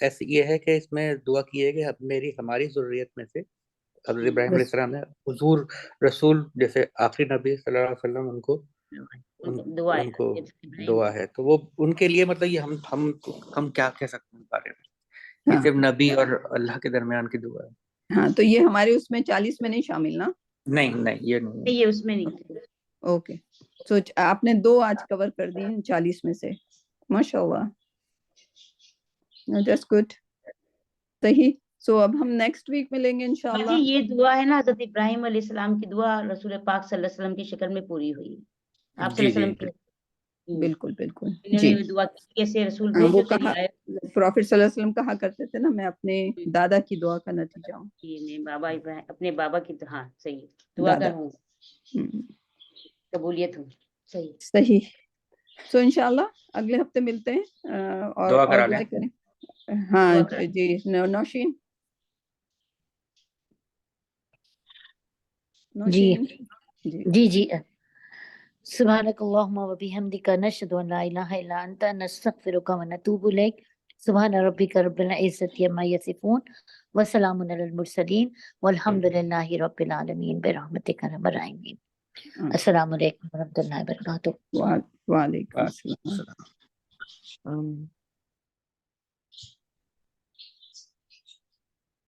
ایسے یہ ہے کہ اس میں دعا کی ہے کہ ہماری ضروریت میں سے حضرت ابراہیم علیہ السلام نے حضور رسول جیسے آخری نبی صلی اللہ علیہ وسلم ان کو دعا ہے، تو وہ ان کے لیے مطلب یہ ہم کیا کہہ سکتے ہیں بارے میں، یہ صرف نبی اور اللہ کے درمیان کی دعا ہے۔ ہاں تو یہ ہمارے اس میں 40 میں نہیں شامل نا؟ نہیں یہ نہیں، یہ اس میں نہیں۔ اوکے، سو آپ نے 2 آج کور کر دی ہیں 40 میں سے، ماشاء اللہ، دیٹس گڈ، صحیح۔ سو اب ہم نیکسٹ ویک ملیں گے انشاءاللہ۔ باجی یہ دعا ہے نا حضرت ابراہیم علیہ السلام کی دعا رسول پاک صلی اللہ علیہ وسلم کی شکل میں پوری ہوئی ہے۔ آپ صلی اللہ علیہ وسلم بالکل بالکل انہوں جی، نے دعا کی کیسے رسول وہ بھیجو کہا پروفیٹ صلی اللہ علیہ وسلم کہا کرتے تھے نا، میں اپنے دادا کی دعا کا نتیجہ ہوں۔ میں بابا ابراہیم اپنے بابا کی ہاں صحیح دعا دادا کا ہوں، قبولیت ہوں، صحیح۔ سو انشاءاللہ اگلے ہفتے ملتے ہیں، اور دعا کرا دعا لیں۔ کریں۔ ہاں جی نوشین جی سبحانک اللہم و بحمدک نشہد ان لا الہ الا انت نستغفرک و نتوب الیک سبحان ربک رب العزت عما یصفون وسلام علی المرسلین والحمد للہ رب العالمین برحمتک یا ارحم الراحمین۔ السلام علیکم و رحمۃ اللہ وبرکاتہ۔ وعلیکم السلام۔